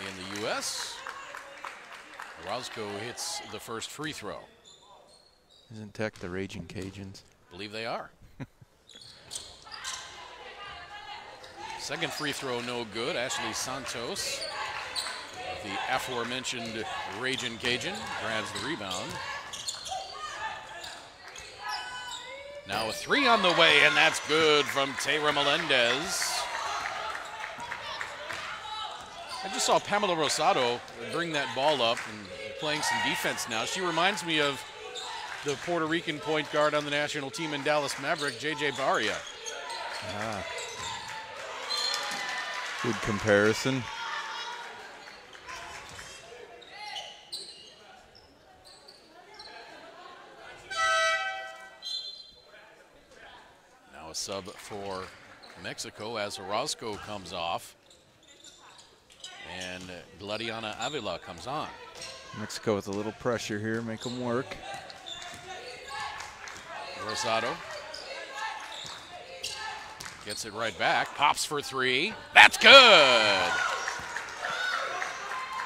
in the U.S. Orozco hits the first free throw. Isn't Tech the Raging Cajuns? Believe they are. Second free throw, no good. Ashley Santos, the aforementioned Raging Cajun, grabs the rebound. Now a three on the way, and that's good from Tayra Melendez. I just saw Pamela Rosado bring that ball up and playing some defense now. She reminds me of the Puerto Rican point guard on the national team in Dallas Maverick, J.J. Barria. Ah. Good comparison. Now a sub for Mexico as Orozco comes off. And Gladiana Avila comes on. Mexico with a little pressure here, make them work. Rosado gets it right back, pops for three. That's good.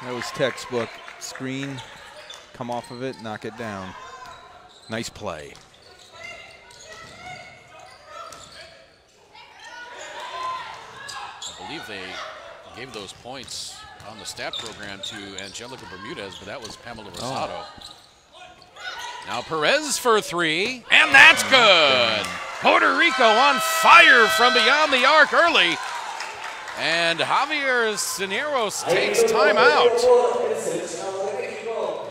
That was textbook. Screen, come off of it, knock it down. Nice play. I believe they gave those points on the stat program to Angelica Bermudez, but that was Pamela Rosado. Oh. Now Perez for three, and that's good. Puerto Rico on fire from beyond the arc early. And Javier Cineros takes timeout.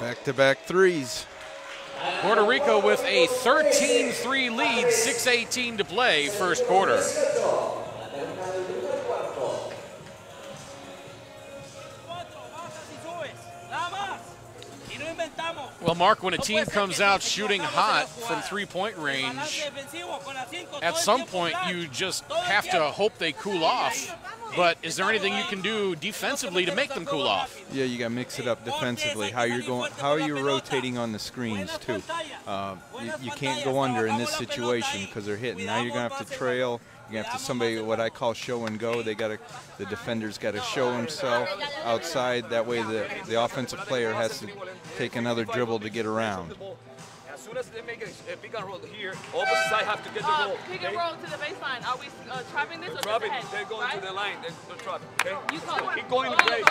Back-to-back threes. Puerto Rico with a 13-3 lead, 6:18 to play, first quarter. Well, Mark, when a team comes out shooting hot from three-point range, at some point you just have to hope they cool off. But is there anything you can do defensively to make them cool off? Yeah, you got to mix it up defensively. How are you rotating on the screens too? You can't go under in this situation because they're hitting. Now you're gonna have to trail. You have to somebody what I call show and go. The defender's got to show himself outside. That way the offensive player has to take another dribble to get around. As soon as they make a pick and roll here, opposite side have to get the roll. Pick and roll to the baseline. Are we trapping this or trapping? just They're going to the line. They're trapping. Okay. You call it. Keep going to play.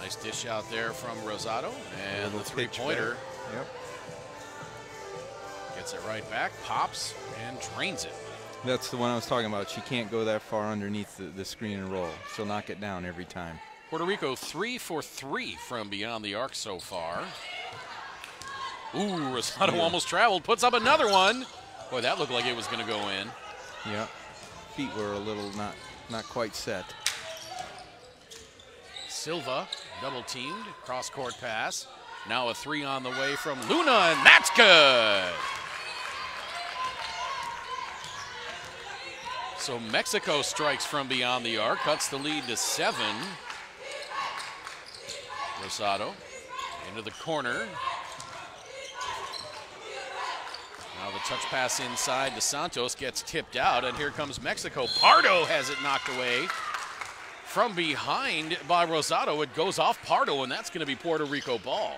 Nice dish out there from Rosado, and the three-pointer. Yep. Gets it right back, pops, and drains it. That's the one I was talking about. She can't go that far underneath the screen and roll. She'll knock it down every time. Puerto Rico 3 for 3 from beyond the arc so far. Ooh, Rosado almost traveled, puts up another one. Boy, that looked like it was going to go in. Yeah, feet were a little not quite set. Silva double teamed, cross-court pass. Now a three on the way from Luna, and that's good. So Mexico strikes from beyond the arc, cuts the lead to 7. Rosado into the corner. Now the touch pass inside to Santos gets tipped out, and here comes Mexico. Pardo has it knocked away from behind by Rosado. It goes off Pardo, and that's going to be Puerto Rico ball.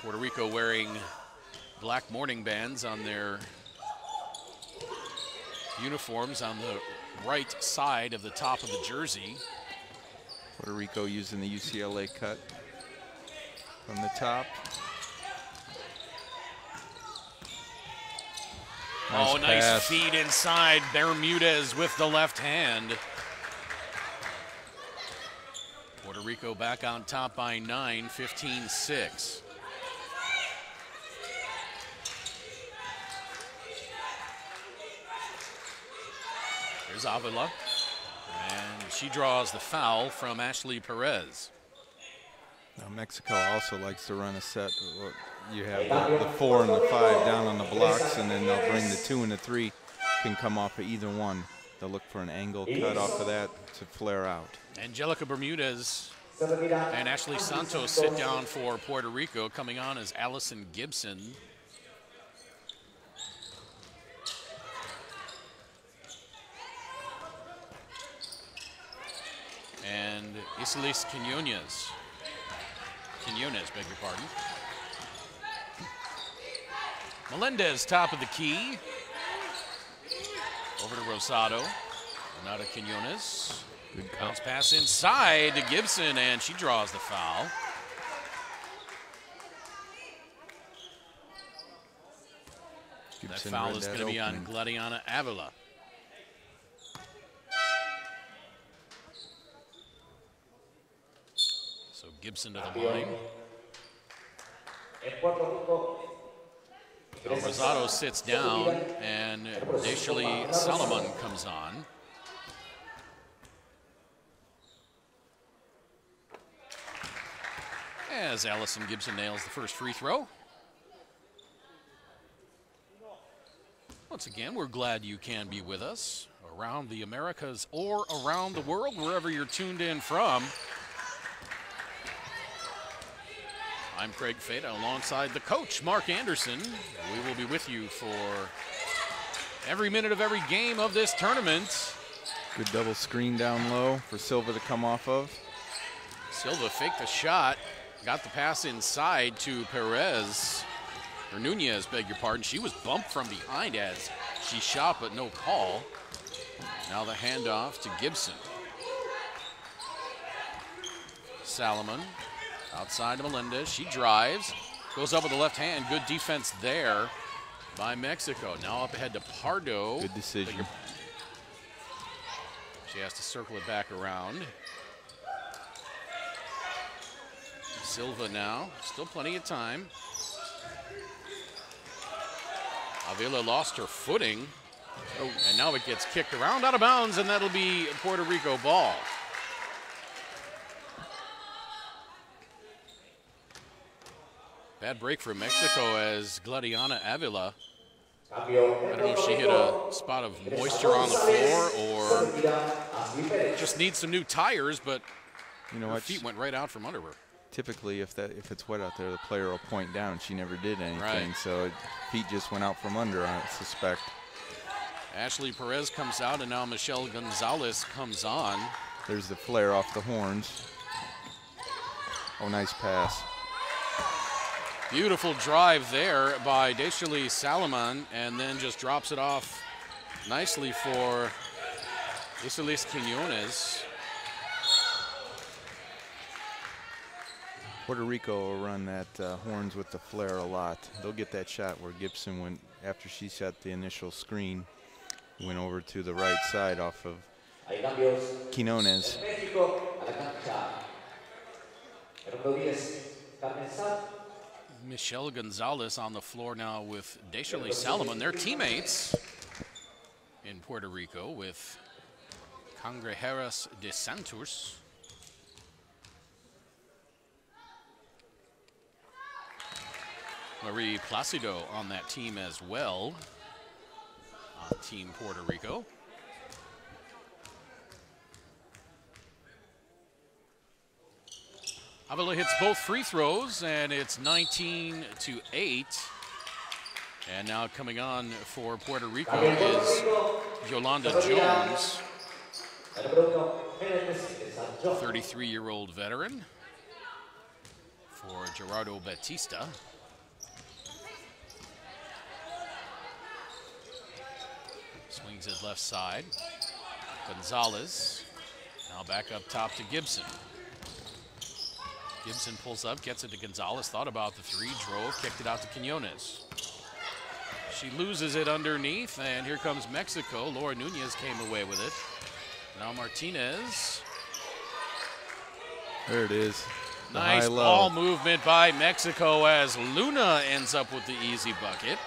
Puerto Rico wearing black morning bands on their uniforms on the right side of the top of the jersey. Puerto Rico using the UCLA cut from the top. Oh, nice feed inside. Bermudez with the left hand. Puerto Rico back on top by 9, 15-6. Here's Avila, and she draws the foul from Ashley Perez. Now Mexico also likes to run a set. You have the 4 and the 5 down on the blocks, and then they'll bring the 2 and the 3 can come off of either one. They'll look for an angle cut off of that to flare out. Angelica Bermudez And Ashley Santos sit down for Puerto Rico. Coming on is Allison Gibson. And Isalis Quinones. Quinones, beg your pardon. Melendez, top of the key. Over to Rosado. Now to Quinones. Good bounce pass inside to Gibson, and she draws the foul. Gibson that foul is going to be on opening. Gladiana Avila. So Gibson to the line. Now Rosado sits down, and Deshali Solomon comes on. As Allison Gibson nails the first free throw. Once again, we're glad you can be with us around the Americas or around the world, wherever you're tuned in from. I'm Craig Fada alongside the coach, Mark Anderson. We will be with you for every minute of every game of this tournament. Good double screen down low for Silva to come off of. Silva faked the shot, got the pass inside to Perez, or Nunez, beg your pardon. She was bumped from behind as she shot, but no call. Now the handoff to Gibson. Salomon outside to Melendez. She drives, goes up with the left hand. Good defense there by Mexico. Now up ahead to Pardo. Good decision. She has to circle it back around. Silva now, still plenty of time. Avila lost her footing. Oh, and now it gets kicked around out of bounds, and that'll be a Puerto Rico ball. Bad break for Mexico as Gladiana Avila, I don't know if she hit a spot of moisture on the floor or just needs some new tires, but you know her what? feet went right out from under her. Typically, if it's wet out there, the player will point down. She never did anything, Right. so feet just went out from under, I suspect. Ashley Perez comes out, and now Michelle Gonzalez comes on. There's the flare off the horns. Oh, nice pass. Beautiful drive there by Deshali Salomon, and then just drops it off nicely for Isalis Quinones. Puerto Rico will run that horns with the flare a lot. They'll get that shot where Gibson went, after she set the initial screen, went over to the right side off of Quinones. Michelle Gonzalez on the floor now with Deshali Salomon. They're teammates in Puerto Rico with Cangrejeras de Santos. Marie Placido on that team as well, on Team Puerto Rico. Avila hits both free throws, and it's 19-8. And now coming on for Puerto Rico is Yolanda Jones, 33-year-old veteran for Gerardo Batista. Swings it left side. Gonzalez now back up top to Gibson. Gibson pulls up, gets it to Gonzalez, thought about the three, drove, kicked it out to Quinones. She loses it underneath, and here comes Mexico. Laura Nunez came away with it. Now Martinez. There it is. The Nice high-low. ball movement by Mexico as Luna ends up with the easy bucket.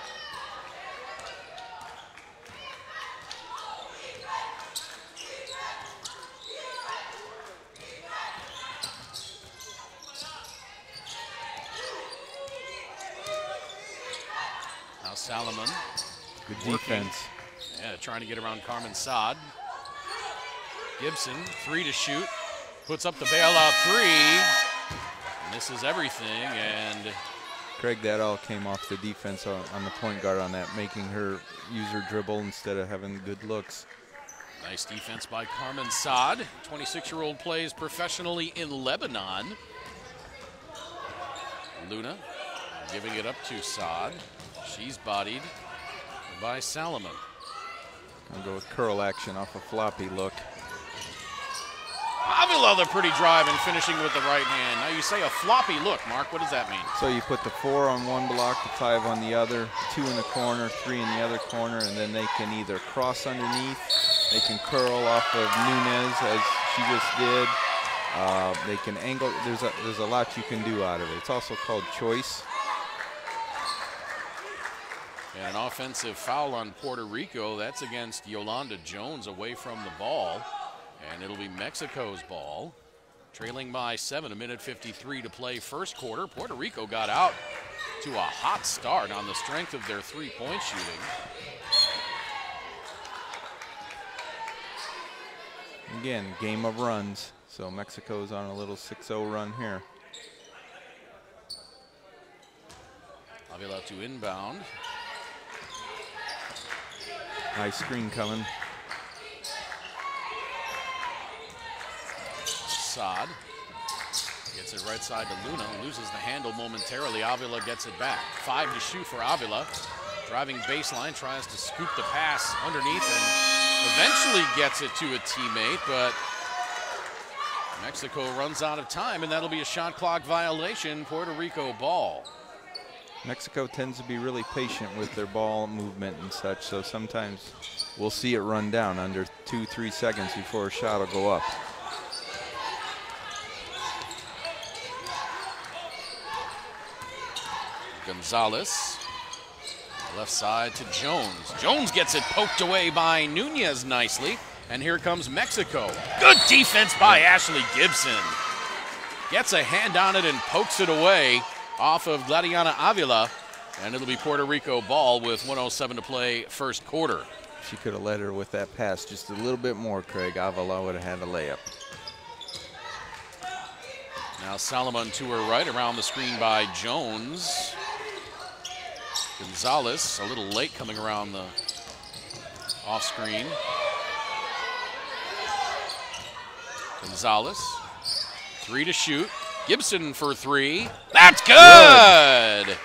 Salomon. Good working. defense. Yeah, trying to get around Carmen Saad. Gibson, three to shoot. puts up the bailout three. Misses everything, and Craig, that all came off the defense on the point guard on that, making her use her dribble instead of having good looks. Nice defense by Carmen Saad. 26-year-old plays professionally in Lebanon. Luna giving it up to Saad. She's bodied by Salomon. I'll go with curl action off a floppy look. Avila, the pretty drive and finishing with the right hand. Now you say a floppy look, Mark. What does that mean? So you put the 4 on one block, the 5 on the other, 2 in the corner, 3 in the other corner, and then they can either cross underneath, they can curl off of Nunez as she just did. They can angle. There's a lot you can do out of it. It's also called choice. And an offensive foul on Puerto Rico. That's against Yolanda Jones away from the ball. And it'll be Mexico's ball. Trailing by 7, 1:53 to play first quarter. Puerto Rico got out to a hot start on the strength of their three-point shooting. Again, game of runs. So Mexico's on a little 6-0 run here. Avila to inbound. High screen coming. Saad gets it right side to Luna, loses the handle momentarily. Avila gets it back. 5 to shoot for Avila. Driving baseline, tries to scoop the pass underneath and eventually gets it to a teammate, but Mexico runs out of time, and that'll be a shot clock violation. Puerto Rico ball. Mexico tends to be really patient with their ball movement and such, so sometimes we'll see it run down under 2-3 seconds before a shot will go up. Gonzalez, left side to Jones. Jones gets it poked away by Nunez nicely, and here comes Mexico. Good defense by Ashley Gibson. Gets a hand on it and pokes it away off of Gladiana Avila, and it'll be Puerto Rico ball with 1:07 to play first quarter. She could have led her with that pass just a little bit more, Craig. Avila would have had a layup. Now Salomon to her right, around the screen by Jones. Gonzalez a little late coming around the off screen. Gonzalez, 3 to shoot. Gibson for 3. That's good!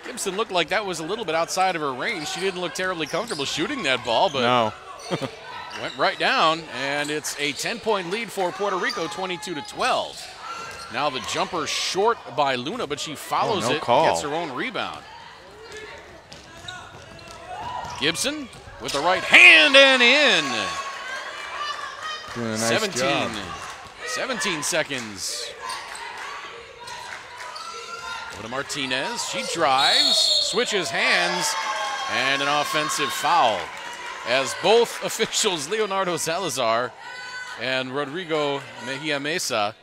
Gibson looked like that was a little bit outside of her range. She didn't look terribly comfortable shooting that ball, but no. went right down, and it's a 10-point lead for Puerto Rico, 22-12. Now the jumper short by Luna, but she follows it, gets her own rebound. Gibson with the right hand and in. Doing a nice job. 17 seconds. Over to Martinez. She drives, switches hands, and an offensive foul. As both officials, Leonardo Salazar and Rodrigo Mejia Mesa,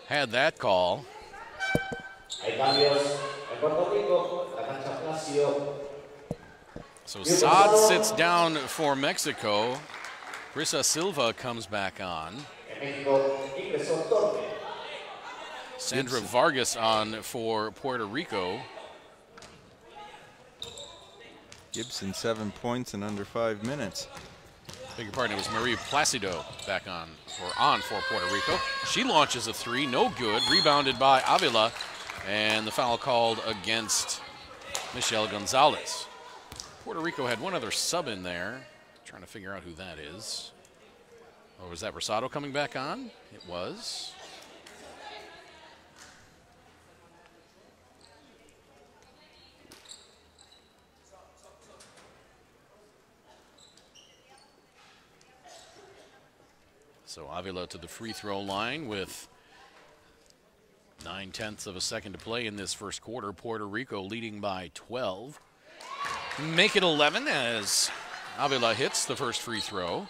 had that call. So Saad sits down for Mexico. Risa Silva comes back on. Sandra Vargas on for Puerto Rico. Gibson 7 points in under 5 minutes. Beg your pardon, it was Maria Placido back on for Puerto Rico. She launches a 3, no good, rebounded by Avila, and the foul called against Michelle Gonzalez. Puerto Rico had one other sub in there. Trying to figure out who that is. Or was that Rosado coming back on? It was. So Avila to the free throw line with 9/10 of a second to play in this first quarter. Puerto Rico leading by 12. Make it 11 as Avila hits the first free throw.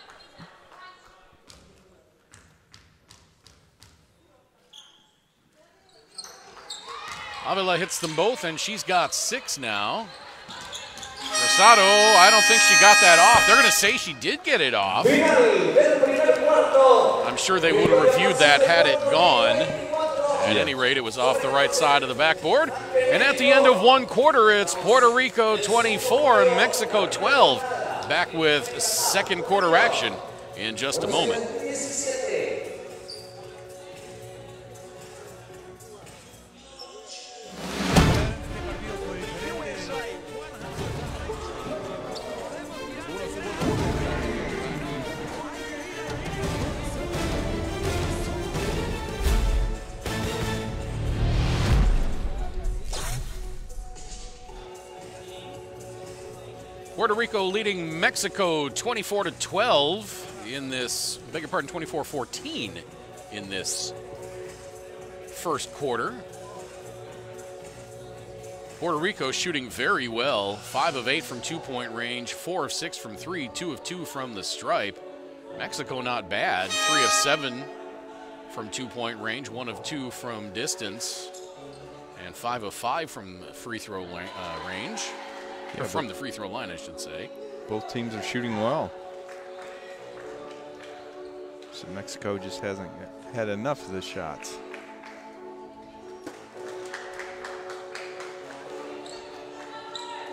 Avila hits them both, and she's got 6 now. Rosado, I don't think she got that off. They're going to say she did get it off. I'm sure they would have reviewed that had it gone. At any rate, it was off the right side of the backboard. And at the end of one quarter, it's Puerto Rico 24 and Mexico 12. Back with second quarter action in just a moment. Puerto Rico leading Mexico 24-12 in this, beg your pardon, 24-14 in this first quarter. Puerto Rico shooting very well, 5 of 8 from two-point range, 4 of 6 from 3, 2 of 2 from the stripe. Mexico not bad, 3 of 7 from two-point range, 1 of 2 from distance, and 5 of 5 from free throw range. Or from the free throw line, I should say. Both teams are shooting well. So Mexico just hasn't had enough of the shots.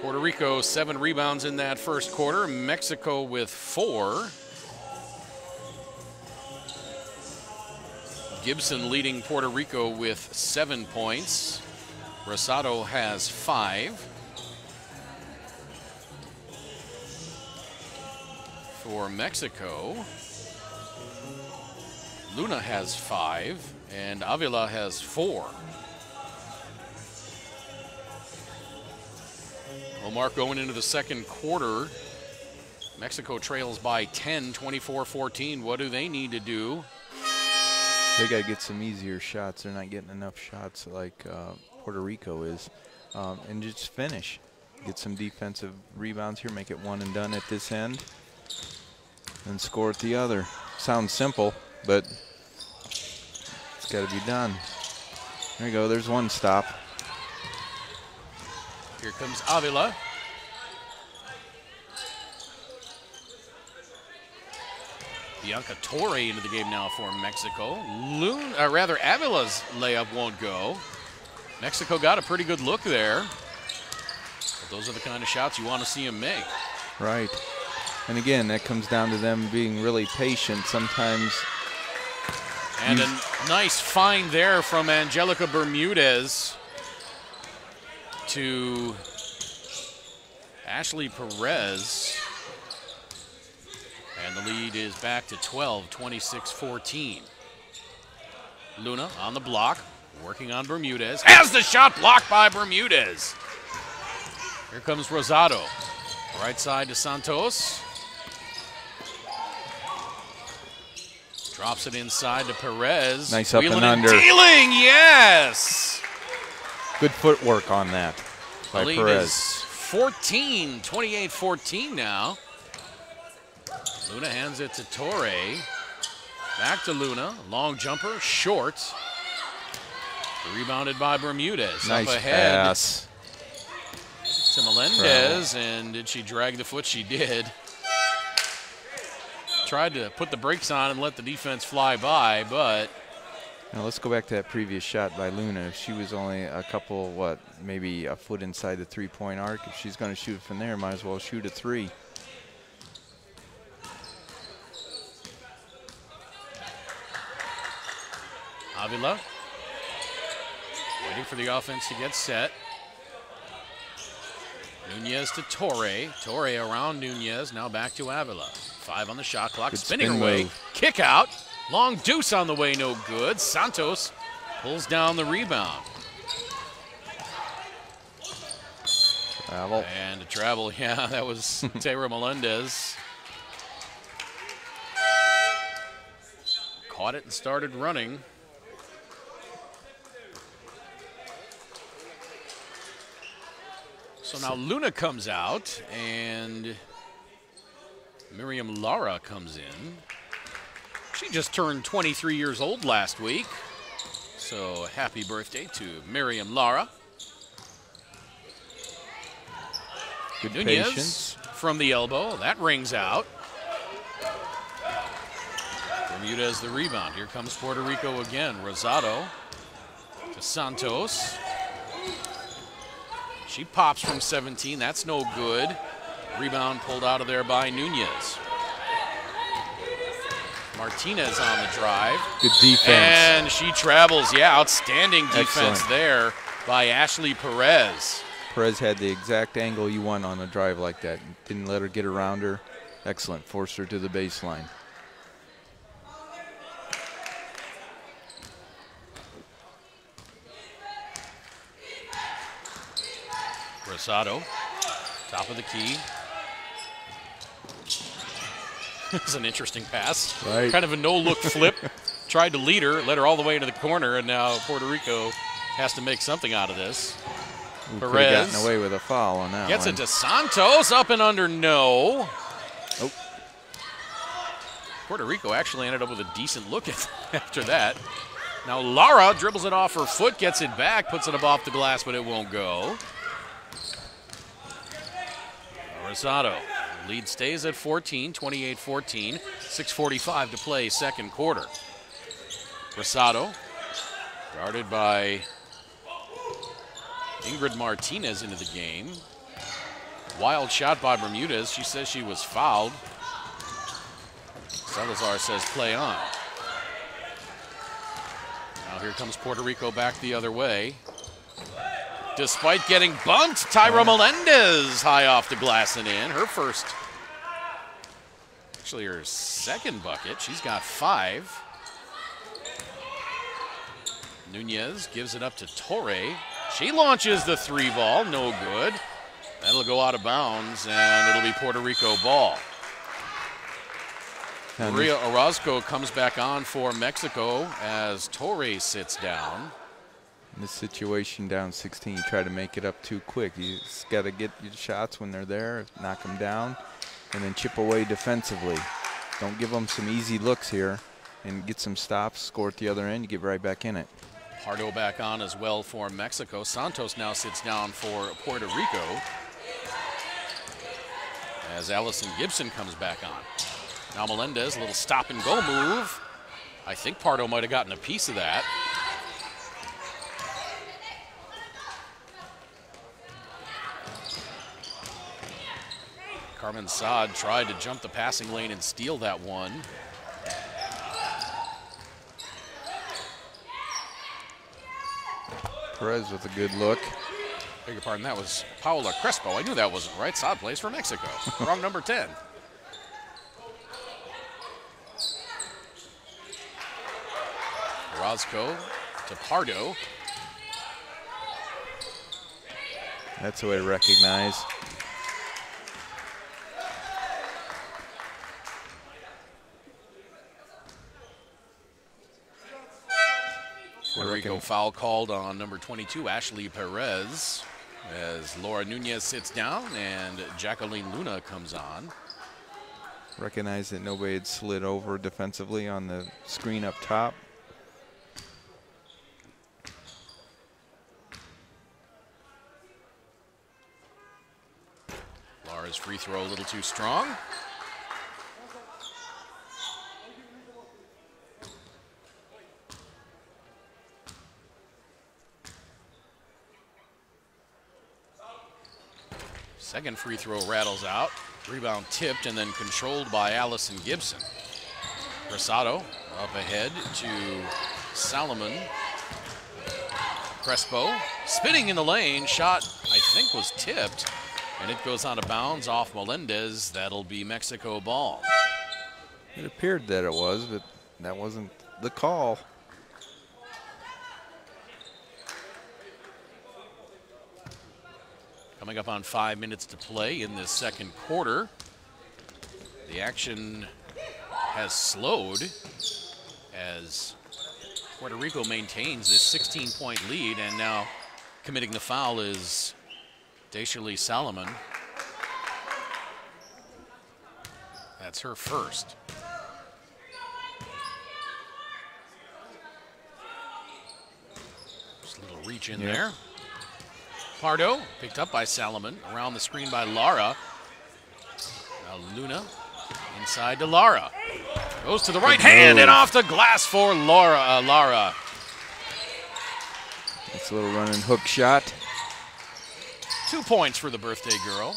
Puerto Rico 7 rebounds in that first quarter. Mexico with 4. Gibson leading Puerto Rico with 7 points. Rosado has 5. For Mexico, Luna has 5 and Avila has 4. Omar going into the second quarter. Mexico trails by 10, 24-14. What do they need to do? They got to get some easier shots. They're not getting enough shots like Puerto Rico is. And just finish. Get some defensive rebounds here, make it one and done at this end. And score at the other. Sounds simple, but it's got to be done. There you go. There's one stop. Here comes Avila. Bianca Torre into the game now for Mexico. Avila's layup won't go. Mexico got a pretty good look there. But those are the kind of shots you want to see them make. Right. And again, that comes down to them being really patient. Sometimes. And a nice find there from Angelica Bermudez to Ashley Perez. And the lead is back to 12, 26-14. Luna on the block, working on Bermudez. Has the shot blocked by Bermudez. Here comes Rosado. Right side to Santos. Drops it inside to Perez. Nice up Wheeling and under. Dealing, yes! Good footwork on that by the lead Perez. is 14, 28-14 now. Luna hands it to Torre. Back to Luna. Long jumper, short. Rebounded by Bermudez. Nice up ahead pass. to Melendez. And did she drag the foot? She did. Tried to put the brakes on and let the defense fly by, but. Now let's go back to that previous shot by Luna. If she was only a couple, maybe a foot inside the three-point arc, if she's going to shoot from there, might as well shoot a 3. Avila waiting for the offense to get set. Nunez to Torre. Torre around Nunez. Now back to Avila. 5 on the shot clock. Good Spinning spin away. move. Kick out. Long deuce on the way. No good. Santos pulls down the rebound. Travel. And a travel. Yeah, that was Tara Melendez. Caught it and started running. So now Luna comes out and Miriam Lara comes in. She just turned 23 years old last week. So happy birthday to Miriam Lara. Good Nunez patience. from the elbow. That rings out. Bermudez the rebound. Here comes Puerto Rico again. Rosado to Santos. She pops from 17. That's no good. Rebound pulled out of there by Nunez. Martinez on the drive. Good defense. And she travels. Yeah, outstanding defense Excellent. there by Ashley Perez. Perez had the exact angle you want on a drive like that. Didn't let her get around her. Excellent. Forced her to the baseline. Rosado, top of the key. It's an interesting pass. Right. Kind of a no-look flip. Tried to lead her, led her all the way into the corner, and now Puerto Rico has to make something out of this. We could have Perez gotten away with a foul on that gets one. it to Santos, up and under, no. Oh. Puerto Rico actually ended up with a decent look after that. Now Lara dribbles it off her foot, gets it back, puts it up off the glass, but it won't go. Rosado. Lead stays at 14, 28-14. 6:45 to play, second quarter. Rosado, guarded by Ingrid Martinez into the game. Wild shot by Bermudez. She says she was fouled. Salazar says play on. Now here comes Puerto Rico back the other way. Despite getting bumped, Tyra Melendez high off the glass and in. Her first, actually her second bucket. She's got 5. Nunez gives it up to Torre. She launches the 3 ball, no good. That'll go out of bounds, and it'll be Puerto Rico ball. Maria Orozco comes back on for Mexico as Torre sits down. In this situation, down 16, you try to make it up too quick. You just got to get your shots when they're there, knock them down, and then chip away defensively. Don't give them some easy looks here and get some stops, score at the other end, you get right back in it. Pardo back on as well for Mexico. Santos now sits down for Puerto Rico as Allison Gibson comes back on. Now Melendez, a little stop and go move. I think Pardo might have gotten a piece of that. Carmen Saad tried to jump the passing lane and steal that one. Perez with a good look. Beg your pardon, that was Paola Crespo. I knew that wasn't right. Saad plays for Mexico. Wrong number 10. Orozco to Pardo. That's the way to recognize. Puerto Rico foul called on number 22, Ashley Perez, as Laura Nunez sits down and Jacqueline Luna comes on. Recognize that nobody had slid over defensively on the screen up top. Laura's free throw a little too strong. Second free throw rattles out. Rebound tipped and then controlled by Allison Gibson. Rosado up ahead to Salomon. Crespo spinning in the lane. Shot, I think, was tipped. And it goes out of bounds off Melendez. That'll be Mexico ball. It appeared that it was, but that wasn't the call. Coming up on 5 minutes to play in this second quarter. The action has slowed as Puerto Rico maintains this 16-point lead, and now committing the foul is Deshalee Salomon. That's her first. Just a little reach in there. Pardo picked up by Salomon, around the screen by Lara. Now Luna inside to Lara. Goes to the right hand and off the glass for Lara. That's a little running hook shot. 2 points for the birthday girl.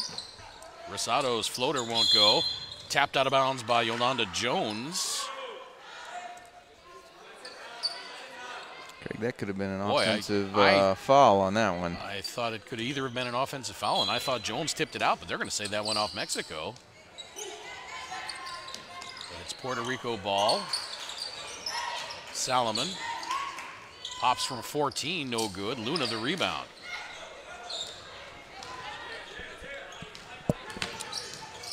Rosado's floater won't go. Tapped out of bounds by Yolanda Jones. Craig, that could have been an offensive foul on that one. I thought it could either have been an offensive foul, and I thought Jones tipped it out, but they're going to say that went off Mexico. But it's Puerto Rico ball. Salomon pops from 14, no good. Luna the rebound.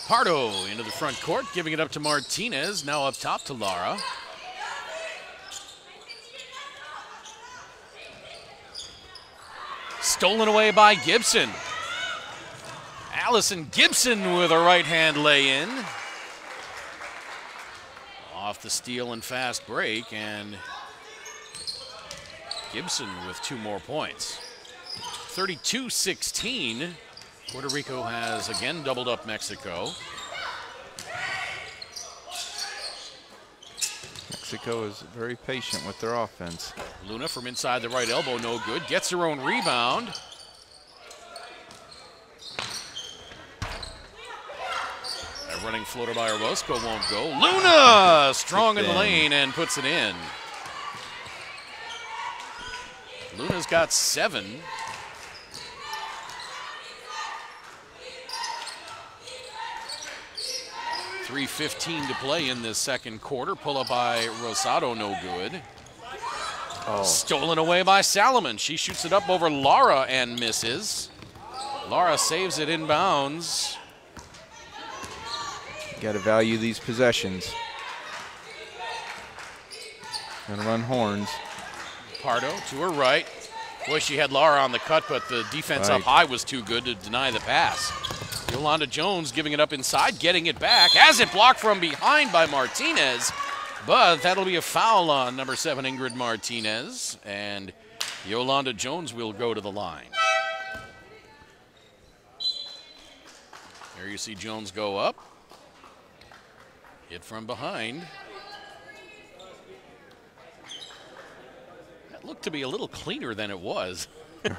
Pardo into the front court, giving it up to Martinez. Now up top to Lara. Stolen away by Gibson. Allison Gibson with a right-hand lay-in. Off the steal and fast break, and Gibson with 2 more points. 32-16. Puerto Rico has again doubled up Mexico. Mexico is very patient with their offense. Luna from inside the right elbow, no good. Gets her own rebound. A running floater by Orozco won't go. Luna strong in the lane and puts it in. Luna's got 7. .3:15 to play in this second quarter. Pull up by Rosado, no good. Oh. Stolen away by Salomon. She shoots it up over Lara and misses. Lara saves it inbounds. You got to value these possessions. Gonna run horns. Pardo to her right. Boy, she had Lara on the cut, but the defense up high was too good to deny the pass. Yolanda Jones giving it up inside, getting it back. Has it blocked from behind by Martinez, but that'll be a foul on number 7, Ingrid Martinez, and Yolanda Jones will go to the line. There you see Jones go up. Hit from behind. That looked to be a little cleaner than it was.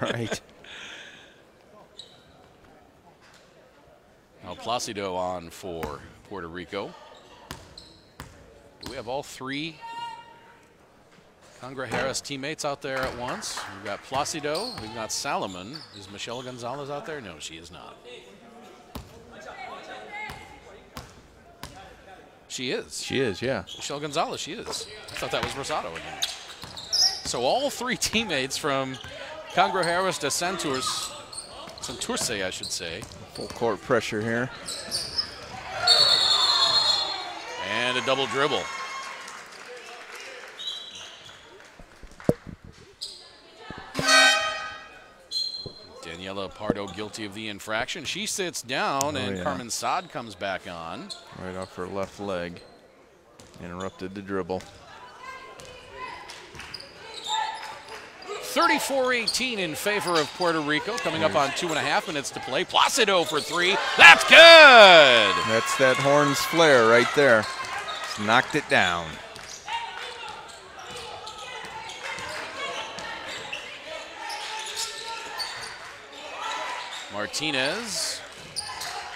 Right. Now Placido on for Puerto Rico. Do we have all 3 Congra Harris teammates out there at once? We've got Placido, we've got Salomon. Is Michelle Gonzalez out there? No, she is not. She is. She is, yeah. Michelle Gonzalez, she is. I thought that was Rosado again. So all 3 teammates from Congra Harris de Santurce, I should say. Full court pressure here. And a double dribble. Daniela Pardo guilty of the infraction. She sits down, and Carmen Saad comes back on. Right off her left leg. Interrupted the dribble. 34-18 in favor of Puerto Rico, coming up on 2.5 minutes to play. Placido for 3. That's good! That's that horns flare right there. Just knocked it down. Martinez.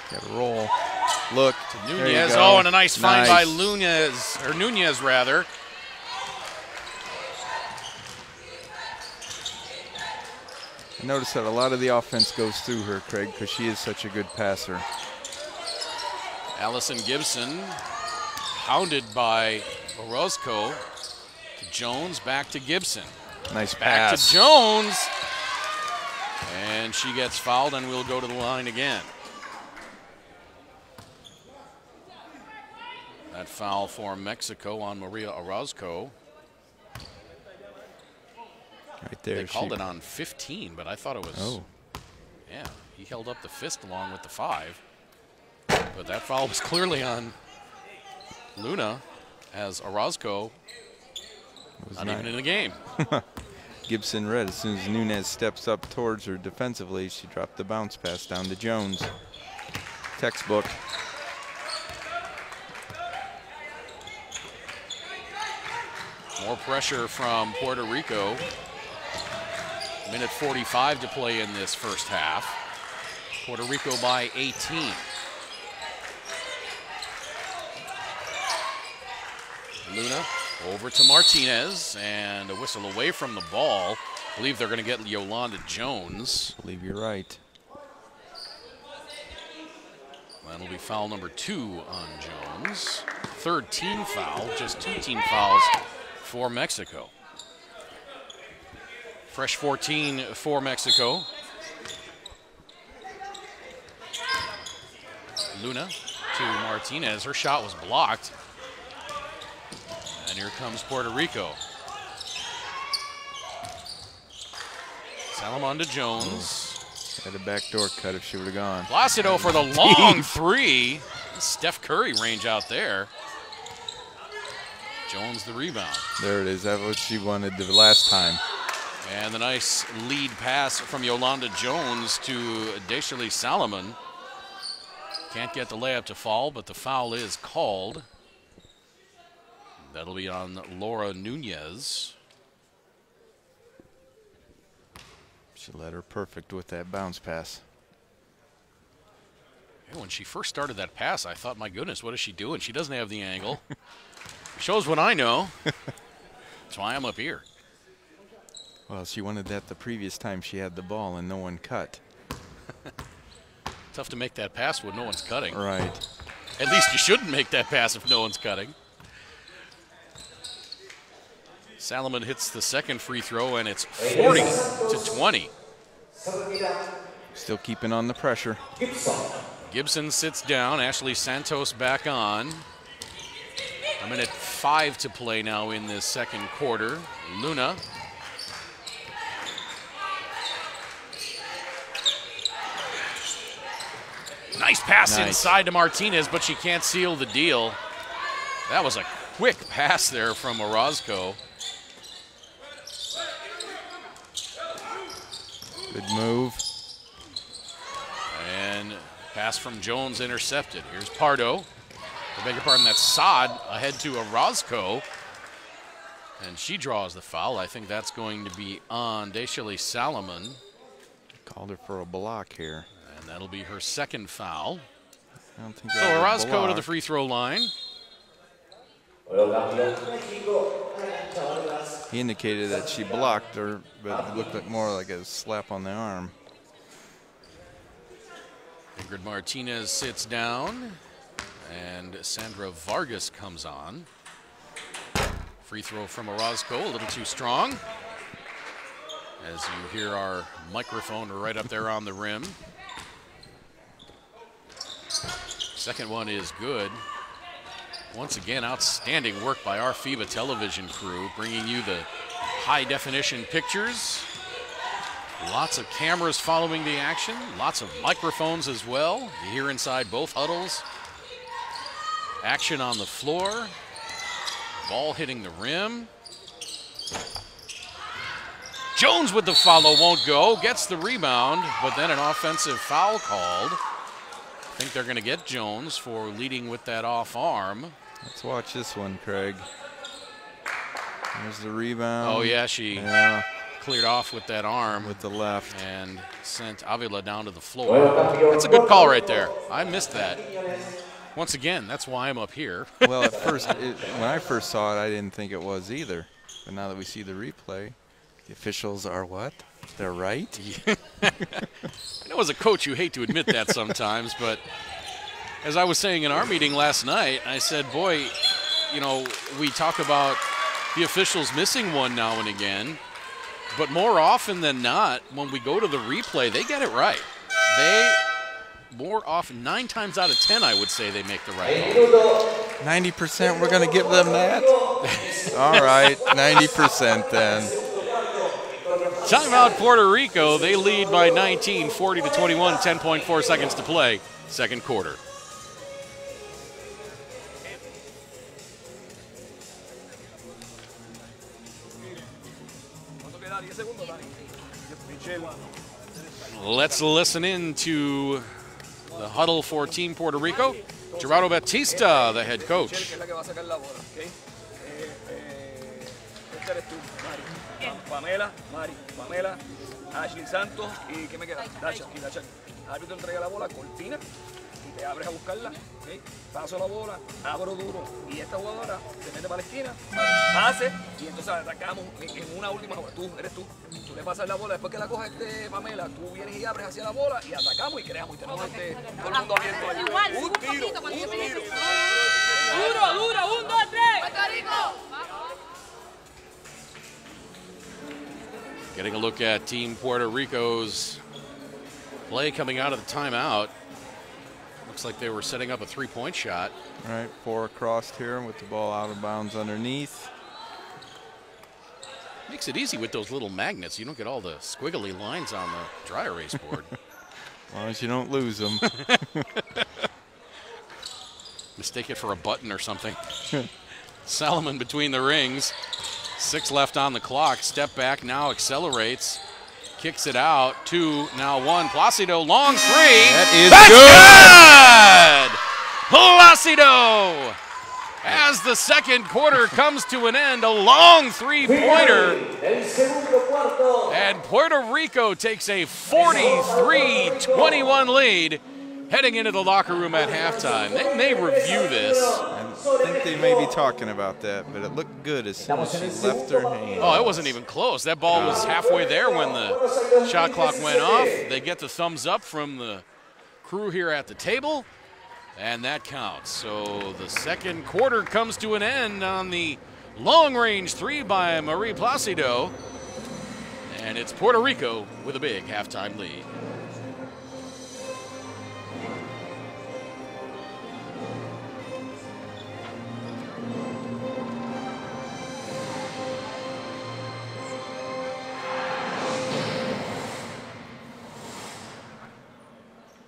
Got to roll. Look. To Nunez. Oh, and a nice find by Nunez rather. I noticed that a lot of the offense goes through her, Craig, because she is such a good passer. Allison Gibson, hounded by Orozco. To Jones, back to Gibson. Nice back pass. To Jones. And she gets fouled and will go to the line again. That foul for Mexico on Maria Orozco. Right there. They called it on 15, but I thought it was. Oh. Yeah, he held up the fist along with the 5. But that foul was clearly on Luna, as Orozco not even in the game. Gibson read as soon as Nunez steps up towards her defensively, she dropped the bounce pass down to Jones. Textbook. More pressure from Puerto Rico. Minute 45 to play in this first half. Puerto Rico by 18. Luna over to Martinez, and a whistle away from the ball. I believe they're going to get Yolanda Jones. I believe you're right. That'll be foul number 2 on Jones. Third team foul, just 2 team fouls for Mexico. Fresh 14 for Mexico. Luna to Martinez. Her shot was blocked. And here comes Puerto Rico. Salomon to Jones. Had a backdoor cut if she would have gone. Placido for the long 3. Steph Curry range out there. Jones the rebound. There it is. That's what she wanted the last time. And the nice lead pass from Yolanda Jones to Deshalie Salomon. Can't get the layup to fall, but the foul is called. That'll be on Laura Nunez. She led her perfect with that bounce pass. Yeah, when she first started that pass, I thought, my goodness, what is she doing? She doesn't have the angle. Shows what I know. That's why I'm up here. Well, she wanted that the previous time she had the ball and no one cut. Tough to make that pass when no one's cutting. Right. At least you shouldn't make that pass if no one's cutting. Salomon hits the second free throw, and it's 40-20. Still keeping on the pressure. Gibson sits down. Ashley Santos back on. A minute 5 to play now in this second quarter. Luna. Nice pass inside to Martinez, but she can't seal the deal. That was a quick pass there from Orozco. Good move. And pass from Jones intercepted. Here's Pardo. I beg your pardon, that's Saad ahead to Orozco. And she draws the foul. I think that's going to be on Deshalie Salomon. Called her for a block here. And that'll be her second foul. I don't think So Orozco to the free throw line. He indicated that she blocked her, but it looked more like a slap on the arm. Ingrid Martinez sits down, and Sandra Vargas comes on. Free throw from Orozco, a little too strong. As you hear our microphone right up there on the rim. Second one is good. Once again, outstanding work by our FIBA television crew, bringing you the high-definition pictures. Lots of cameras following the action, lots of microphones as well. You hear inside both huddles. Action on the floor. Ball hitting the rim. Jones with the follow, won't go, gets the rebound, but then an offensive foul called. I think they're going to get Jones for leading with that off arm. Let's watch this one, Craig. There's the rebound. Oh, yeah, she cleared off with that arm. With the left. And sent Avila down to the floor. That's a good call right there. I missed that. Once again, that's why I'm up here. Well, at first, when I first saw it, I didn't think it was either. But now that we see the replay, the officials are what? They're right? I know as a coach you hate to admit that sometimes, but as I was saying in our meeting last night, I said, boy, you know, we talk about the officials missing one now and again, but more often than not, when we go to the replay, they get it right. They, more often, 9 times out of 10, I would say they make the right call. 90%, we're going to give them that? All right, 90% then. Timeout Puerto Rico. They lead by 19, 40-21, 10.4 seconds to play. Second quarter. Let's listen in to the huddle for Team Puerto Rico. Gerardo Batista, the head coach. Esta eres tú, Mari. Pamela, Mari, Pamela, Ashley Santos y ¿qué me queda? Dacha, y Dacha. El árbitro entrega la bola, cortina y te abres a buscarla. ¿Okay? Paso la bola, abro duro y esta jugadora se mete para la esquina, pase y entonces atacamos en una última jugada. Tú le pasas la bola, después que la coges Pamela, tú vienes y abres hacia la bola y atacamos y creamos y tenemos todo el mundo abierto ahí. Un tiro. Duro, 1, 2, 3. ¡Puerto Rico! Getting a look at Team Puerto Rico's play coming out of the timeout. Looks like they were setting up a three-point shot. All right, 4 across here with the ball out of bounds underneath. Makes it easy with those little magnets. You don't get all the squiggly lines on the dry erase board. As long as you don't lose them. Mistake it for a button or something. Salomon between the rings. 6 left on the clock. Step back, now accelerates. Kicks it out. 2, now 1. Placido, long 3. That is good! Placido! As the second quarter comes to an end, a long three-pointer. And Puerto Rico takes a 43-21 lead heading into the locker room at halftime. They may review this. I think they may be talking about that, but it looked good as soon as she left her hand. Oh, it wasn't even close. That ball was halfway there when the shot clock went off. They get the thumbs up from the crew here at the table, and that counts. So the second quarter comes to an end on the long-range 3 by Marie Placido, and it's Puerto Rico with a big halftime lead.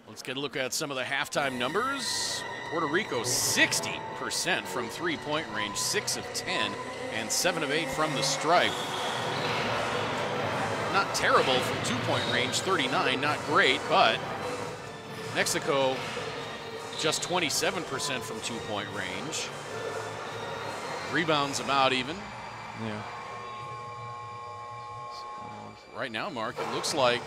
Let's get a look at some of the halftime numbers. Puerto Rico 60% from three-point range, 6 of 10, and 7 of 8 from the stripe. Not terrible from two-point range, 39, not great, but Mexico just 27% from two-point range. Rebounds about even. Yeah. Right now, Mark, it looks like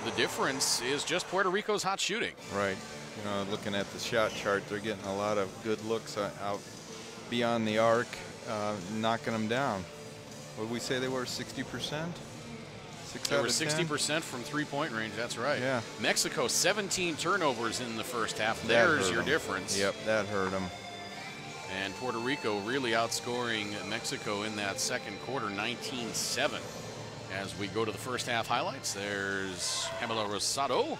the difference is just Puerto Rico's hot shooting. Right. You know, looking at the shot chart, they're getting a lot of good looks out beyond the arc, knocking them down. What did we say they were, 60%? They were 60% from three-point range, that's right. Yeah. Mexico, 17 turnovers in the first half. There's your difference. Yep, that hurt them. And Puerto Rico really outscoring Mexico in that second quarter, 19-7. As we go to the first half highlights, there's Pamela Rosado.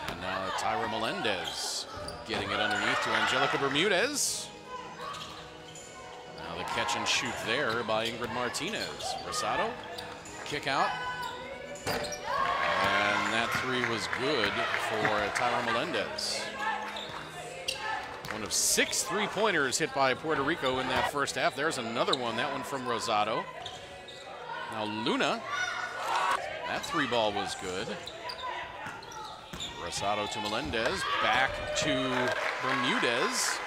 And now Tyra Melendez getting it underneath to Angelica Bermudez. Now the catch and shoot there by Ingrid Martinez. Rosado, kick out. And that 3 was good for Tyra Melendez. One of 6 three-pointers hit by Puerto Rico in that first half. There's another one, that one from Rosado. Now Luna, that 3-ball was good. Rosado to Melendez, back to Bermudez.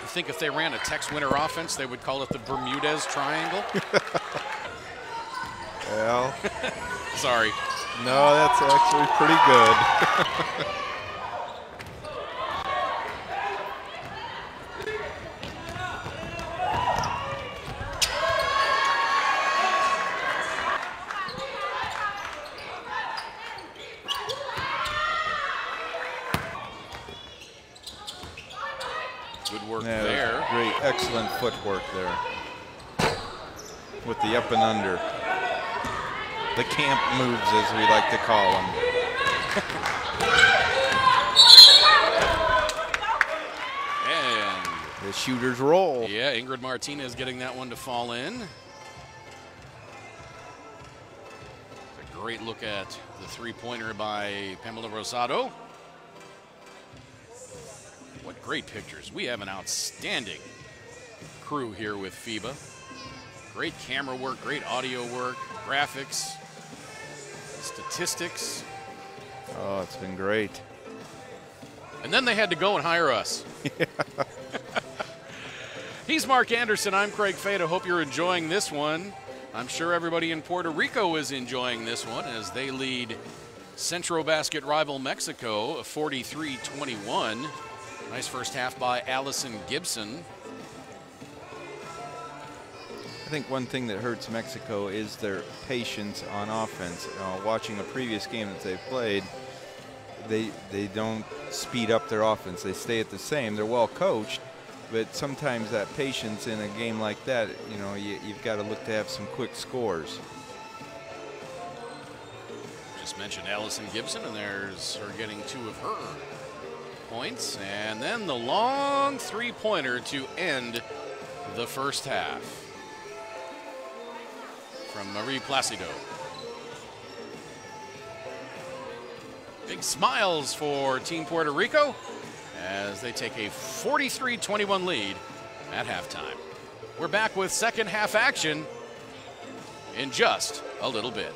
I think if they ran a Tex Winter offense, they would call it the Bermudez Triangle. Well. Sorry. No, that's actually pretty good. Good work Yeah, there. Great, excellent footwork there. With the up and under. The camp moves, as we like to call them. And the shooters roll. Yeah, Ingrid Martinez getting that one to fall in. A great look at the three-pointer by Pamela Rosado. What great pictures. We have an outstanding crew here with FIBA. Great camera work, great audio work, graphics, statistics. Oh, it's been great. And then they had to go and hire us. He's Mark Anderson. I'm Craig Fada. Hope you're enjoying this one. I'm sure everybody in Puerto Rico is enjoying this one as they lead Centro Basket rival Mexico 43-21. Nice first half by Allison Gibson. I think one thing that hurts Mexico is their patience on offense. Watching a previous game that they played, they don't speed up their offense. They stay at the same. They're well coached, but sometimes that patience in a game like that, you know, you've got to look to have some quick scores. Just mentioned Allison Gibson, and there's her getting 2 of her points. And then the long three-pointer to end the first half from Marie Placido. Big smiles for Team Puerto Rico as they take a 43-21 lead at halftime. We're back with second half action in just a little bit.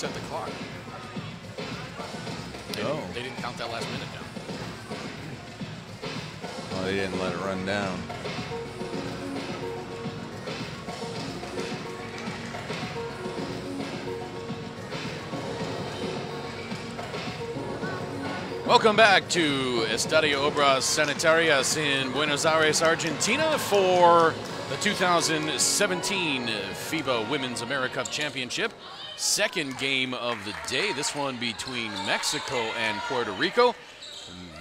reset the clock. They didn't count that last minute down. Well, they didn't let it run down. Welcome back to Estadio Obras Sanitarias in Buenos Aires, Argentina for the 2017 FIBA Women's AmeriCup Championship. Second game of the day, this one between Mexico and Puerto Rico.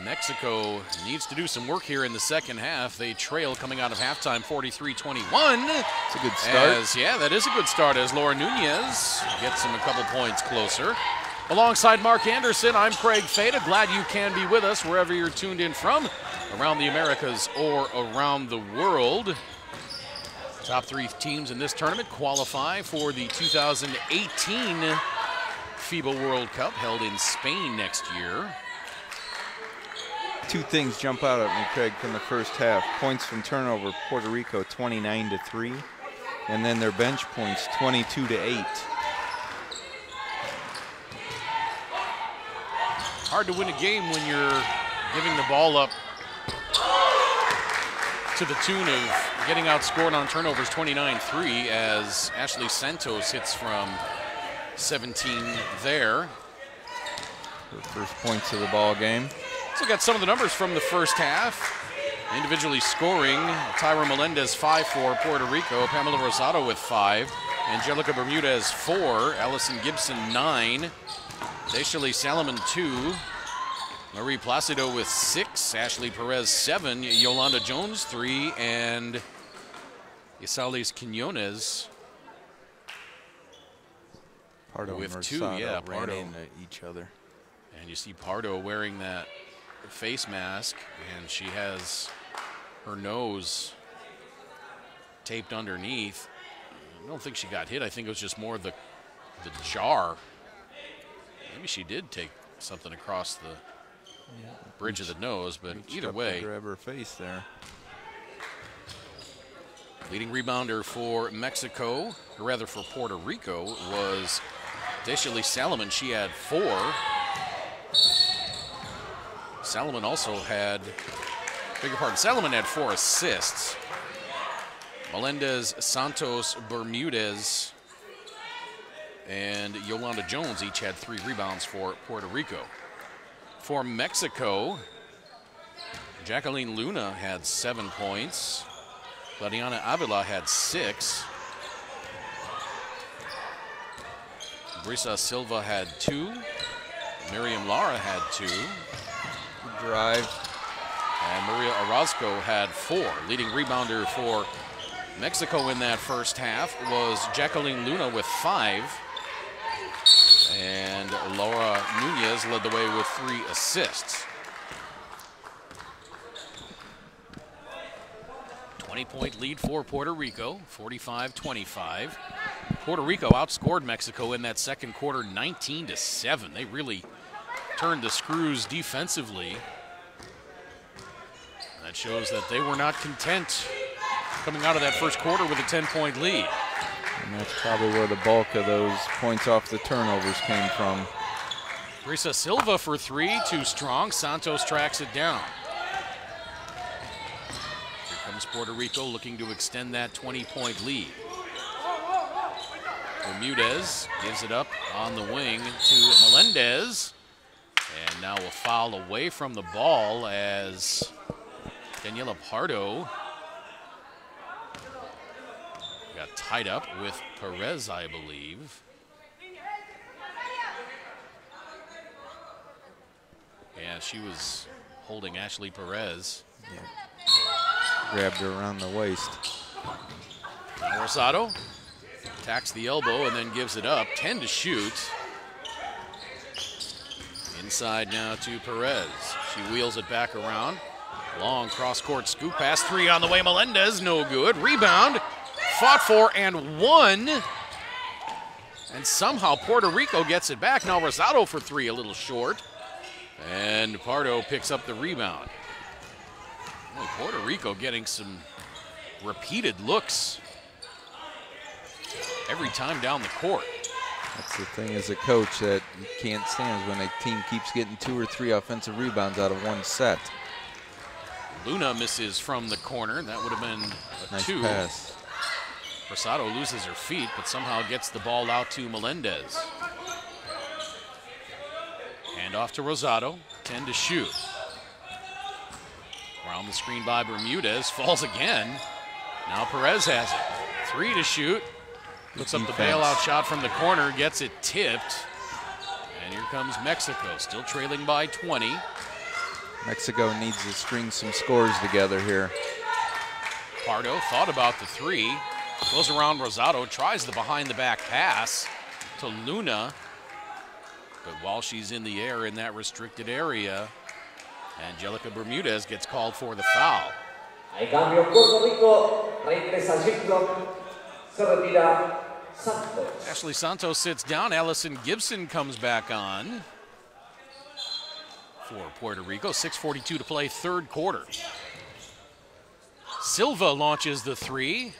Mexico needs to do some work here in the second half. They trail coming out of halftime 43-21. It's a good start. Yeah, that is a good start as Laura Nunez gets them a couple points closer. Alongside Mark Anderson, I'm Craig Fada. Glad you can be with us wherever you're tuned in from, around the Americas or around the world. Top three teams in this tournament qualify for the 2018 FIBA World Cup held in Spain next year. Two things jump out at me, Craig, from the first half. Points from turnover, Puerto Rico 29-3, and then their bench points 22-8. Hard to win a game when you're giving the ball up to the tune of getting outscored on turnovers 29-3 as Ashley Santos hits from 17 there. Her first points of the ball game. So got some of the numbers from the first half. Individually scoring, Tyra Melendez 5 for Puerto Rico, Pamela Rosado with 5, Angelica Bermudez 4, Allison Gibson 9, Deshalee Salomon 2, Marie Placido with 6, Ashley Perez 7, Yolanda Jones 3, and Isales Quinones Pardo with and 2. Rosado Yeah, ran Pardo into each other. And you see Pardo wearing that face mask, and she has her nose taped underneath. I don't think she got hit. I think it was just more the jar. Maybe she did take something across the bridge of the nose, but either way. Grab her face there. Leading rebounder for Mexico, or rather for Puerto Rico, was Deshalee Salomon. She had 4. Salomon also had, Salomon had 4 assists. Melendez, Santos, Bermudez, and Yolanda Jones each had 3 rebounds for Puerto Rico. For Mexico, Jacqueline Luna had 7 points. Claudiana Avila had 6. Brisa Silva had 2. Miriam Lara had 2. Good drive. And Maria Orozco had 4. Leading rebounder for Mexico in that first half was Jacqueline Luna with 5. And Laura Nunez led the way with 3 assists. 20-point lead for Puerto Rico, 45-25. Puerto Rico outscored Mexico in that second quarter 19-7. They really turned the screws defensively. That shows that they were not content coming out of that first quarter with a 10-point lead. And that's probably where the bulk of those points off the turnovers came from. Brisa Silva for 3, too strong. Santos tracks it down. Here comes Puerto Rico looking to extend that 20-point lead. Bermudez gives it up on the wing to Melendez. And now a foul away from the ball as Daniela Pardo got tied up with Perez, I believe. Yeah, she was holding Ashley Perez. Yeah. Grabbed her around the waist. Rosado attacks the elbow and then gives it up. 10 to shoot. Inside now to Perez. She wheels it back around. Long cross-court scoop pass. 3 on the way. Melendez, no good. Rebound. Fought for and won. And somehow Puerto Rico gets it back. Now Rosado for 3, a little short. And Pardo picks up the rebound. Boy, Puerto Rico getting some repeated looks every time down the court. That's the thing as a coach that you can't stand is when a team keeps getting 2 or 3 offensive rebounds out of one set. Luna misses from the corner. That would have been a Nice 2. pass. Rosado loses her feet, but somehow gets the ball out to Melendez. Hand off to Rosado, 10 to shoot. Around the screen by Bermudez, falls again. Now Perez has it. 3 to shoot. Looks up the bailout shot from the corner, gets it tipped. And here comes Mexico, still trailing by 20. Mexico needs to string some scores together here. Pardo thought about the 3. Goes around Rosado, tries the behind-the-back pass to Luna. But while she's in the air in that restricted area, Angelica Bermudez gets called for the foul. Hay cambio, Puerto Rico, regresa al ciclo, se retira Santos. Ashley Santos sits down. Allison Gibson comes back on for Puerto Rico. 6:42 to play, third quarter. Silva launches the 3.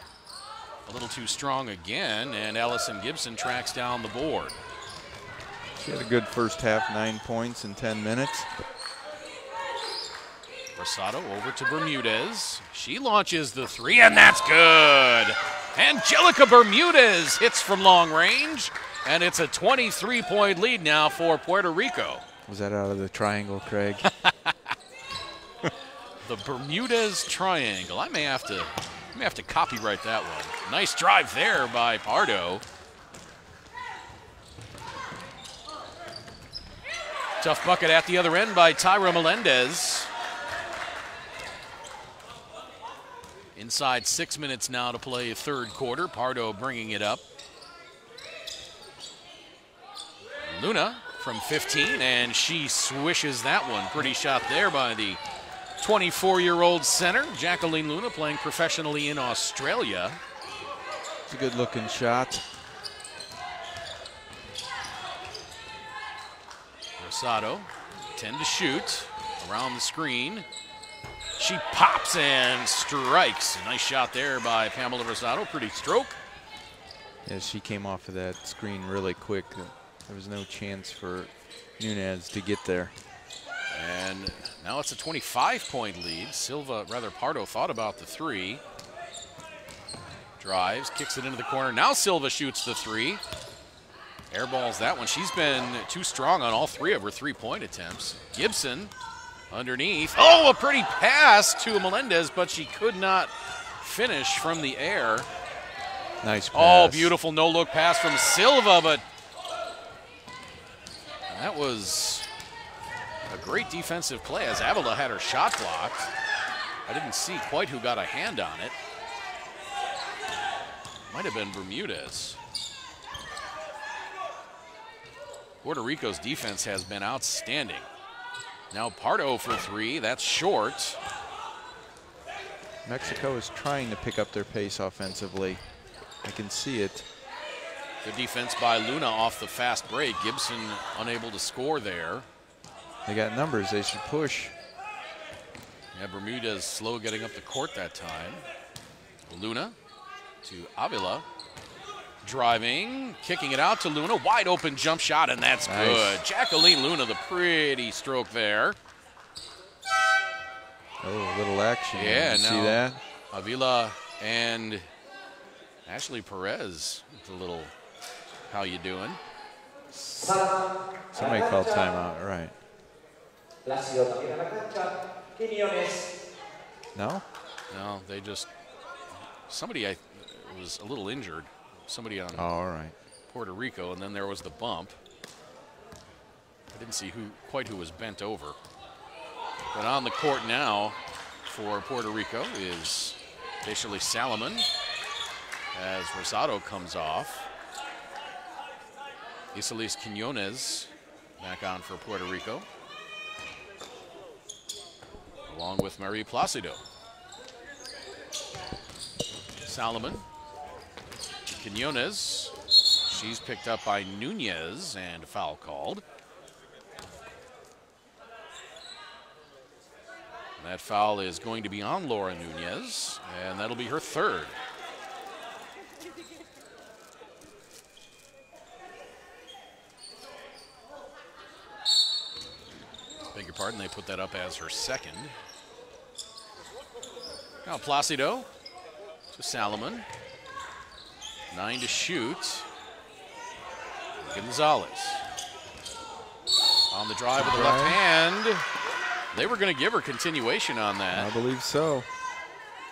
A little too strong again, and Allison Gibson tracks down the board. She had a good first half, 9 points in 10 minutes. Rosado over to Bermudez. She launches the 3, and that's good. Angelica Bermudez hits from long range, and it's a 23-point lead now for Puerto Rico. Was that out of the triangle, Craig? The Bermudez triangle. I may have to copyright that one. Nice drive there by Pardo. Tough bucket at the other end by Tyra Melendez. Inside 6 minutes now to play third quarter. Pardo bringing it up. Luna from 15, and she swishes that one. Pretty shot there by the 24-year-old center, Jacqueline Luna, playing professionally in Australia. It's a good-looking shot. Rosado, 10 to shoot, around the screen. She pops and strikes. A nice shot there by Pamela Rosado, pretty stroke. Yeah, she came off of that screen really quick. There was no chance for Nunez to get there. And now it's a 25-point lead. Pardo thought about the 3. Drives, kicks it into the corner. Now Silva shoots the 3. Airballs that one. She's been too strong on all 3 of her 3-point attempts. Gibson underneath. Oh, a pretty pass to Melendez, but she could not finish from the air. Nice pass. Oh, beautiful no-look pass from Silva, but that was a great defensive play as Avila had her shot blocked. I didn't see quite who got a hand on it. Might have been Bermudez. Puerto Rico's defense has been outstanding. Now Pardo for 3, that's short. Mexico is trying to pick up their pace offensively. I can see it. Good defense by Luna off the fast break. Gibson unable to score there. They got numbers, they should push. Yeah, Bermudez slow getting up the court that time. Luna to Avila. Driving, kicking it out to Luna. Wide open jump shot, and that's nice. Good. Jacqueline Luna, the pretty stroke there. Oh, a little action. Yeah, see that? Avila and Ashley Perez. It's a little, how you doing? Somebody called timeout, right. No? No, they just, somebody was a little injured. Somebody on all right. Puerto Rico, and then there was the bump. I didn't see quite who was bent over. But on the court now for Puerto Rico is Desiree Salomon as Rosado comes off. Iselis Quinones back on for Puerto Rico, along with Marie Placido. Salomon. Quinones, she's picked up by Nunez and a foul called. That foul is going to be on Laura Nunez, and that'll be her 3rd. Beg your pardon, they put that up as her second. Now Placido to Salomon. 9 to shoot. Gonzalez on the drive with the left hand. They were going to give her continuation on that. I believe so.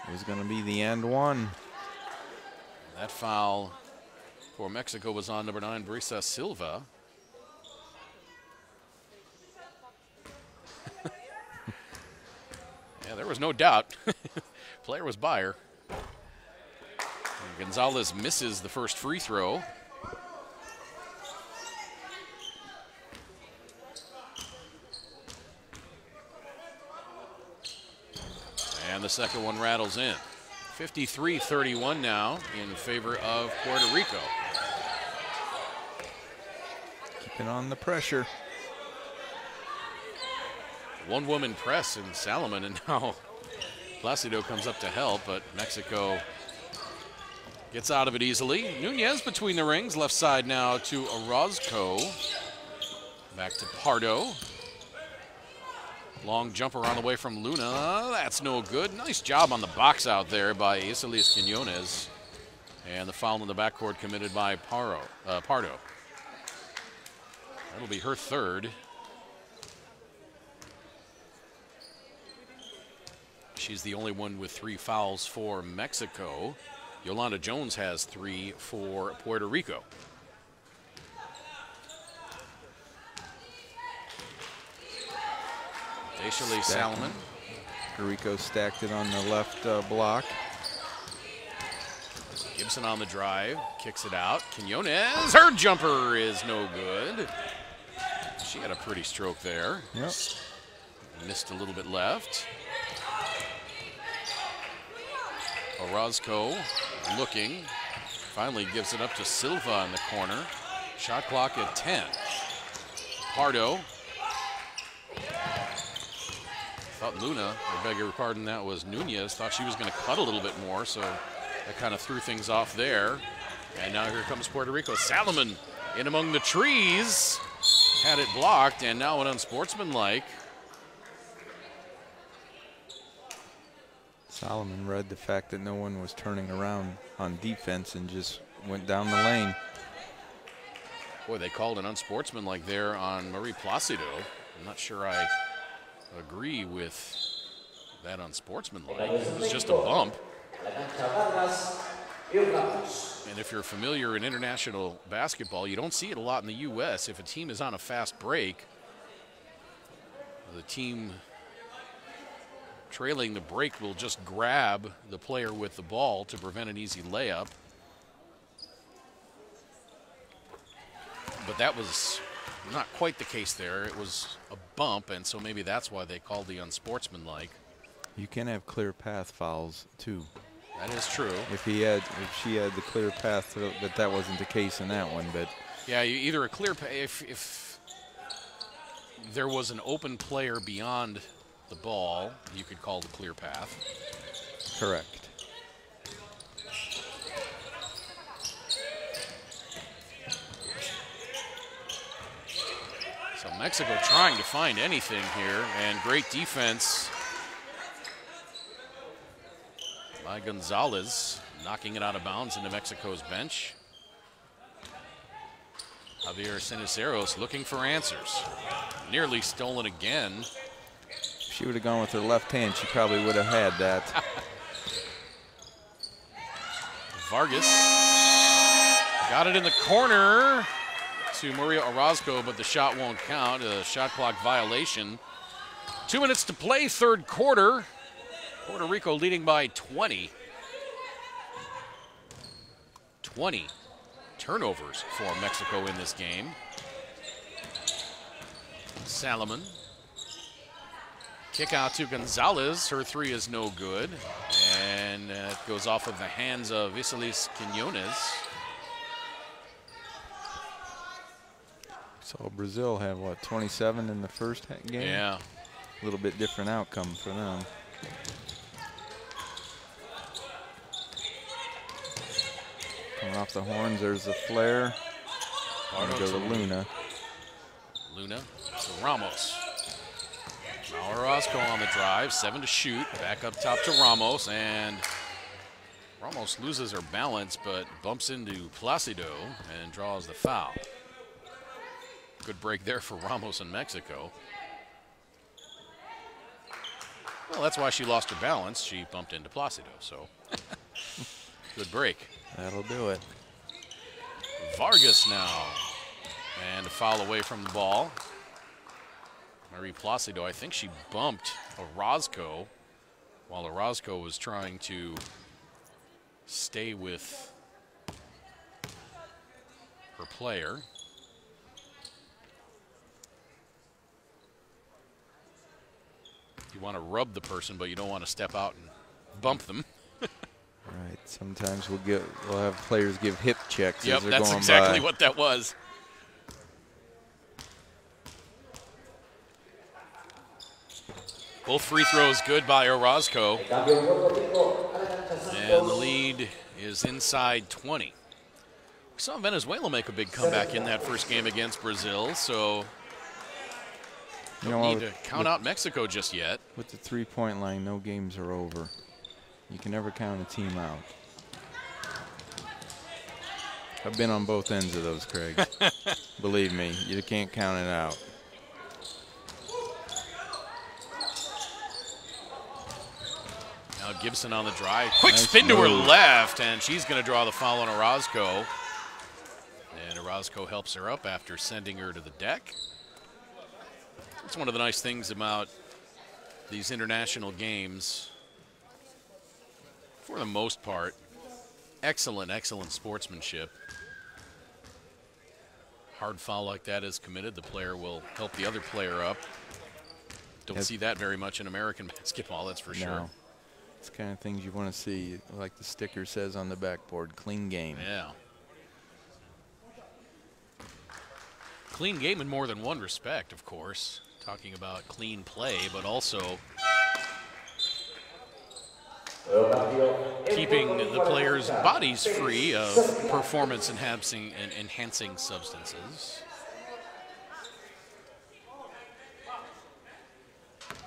It was going to be the and one. That foul for Mexico was on number 9, Brisa Silva. Yeah, there was no doubt. Player was by her. And Gonzalez misses the first free throw. And the second one rattles in. 53-31 now in favor of Puerto Rico. Keeping on the pressure. One-woman press in Salomon, and now Placido comes up to help, but Mexico gets out of it easily. Nunez between the rings, left side now to Orozco. Back to Pardo. Long jumper on the way from Luna. That's no good. Nice job on the box out there by Iselias Quinones. And the foul in the backcourt committed by Pardo. That'll be her third. She's the only one with 3 fouls for Mexico. Yolanda Jones has 3 for Puerto Rico. Deshalee Salomon. Puerto Rico stacked it on the left block. Gibson on the drive, kicks it out. Quinones, her jumper is no good. She had a pretty stroke there. Yep. Missed a little bit left. Orozco looking, finally gives it up to Silva in the corner. Shot clock at 10. Pardo. Thought Luna, I beg your pardon, that was Nunez, thought she was going to cut a little bit more, so that kind of threw things off there. And now here comes Puerto Rico. Salomon in among the trees, had it blocked, and now an unsportsmanlike. Salomon read the fact that no one was turning around on defense and just went down the lane. Boy, they called an unsportsmanlike there on Marie Placido. I'm not sure I agree with that unsportsmanlike. It was just a bump. And if you're familiar in international basketball, you don't see it a lot in the U.S. If a team is on a fast break, the team trailing the break will just grab the player with the ball to prevent an easy layup. But that was not quite the case there. It was a bump, and so maybe that's why they called the unsportsmanlike. You can have clear path fouls too. That is true. If she had the clear path, but that wasn't the case in that one. But yeah, either a clear path, if there was an open player beyond the ball, you could call the clear path. Correct. So Mexico trying to find anything here, and great defense by Gonzalez, knocking it out of bounds into Mexico's bench. Javier Ceniceros looking for answers. Nearly stolen again. If she would have gone with her left hand, she probably would have had that. Vargas got it in the corner to Maria Orozco, but the shot won't count. A shot clock violation. 2 minutes to play, third quarter. Puerto Rico leading by 20. 20 turnovers for Mexico in this game. Salomon. Kick out to Gonzalez. Her three is no good. And it goes off of the hands of Iselias Quinones. So Brazil have, what, 27 in the first game? Yeah. A little bit different outcome for them. Coming off the horns, there's the flare. Go to Luna. Luna to Ramos. Now Orozco on the drive, 7 to shoot. Back up top to Ramos, and Ramos loses her balance, but bumps into Placido and draws the foul. Good break there for Ramos in Mexico. Well, that's why she lost her balance. She bumped into Placido, so good break. That'll do it. Vargas now, and a foul away from the ball. Marie Placido, I think she bumped Orozco while Orozco was trying to stay with her player. You want to rub the person, but you don't want to step out and bump them. Right. Sometimes we'll have players give hip checks Yep, as they're that's going exactly by. what that was. Both free throws good by Orozco. And the lead is inside 20. We saw Venezuela make a big comeback in that first game against Brazil, so don't need to count out Mexico just yet. With the three-point line, no games are over. You can never count a team out. I've been on both ends of those, Craig. Believe me, you can't count it out. Now Gibson on the drive. Quick Nice spin to her move. left, and she's going to draw the foul on Orozco. And Orozco helps her up after sending her to the deck. That's one of the nice things about these international games. For the most part, excellent, excellent sportsmanship. Hard foul like that is committed, the player will help the other player up. Don't see that very much in American basketball, that's for sure. No. It's the kind of things you want to see, like the sticker says on the backboard, clean game. Yeah. Clean game in more than one respect, of course. Talking about clean play, but also keeping the players' bodies free of performance-enhancing substances.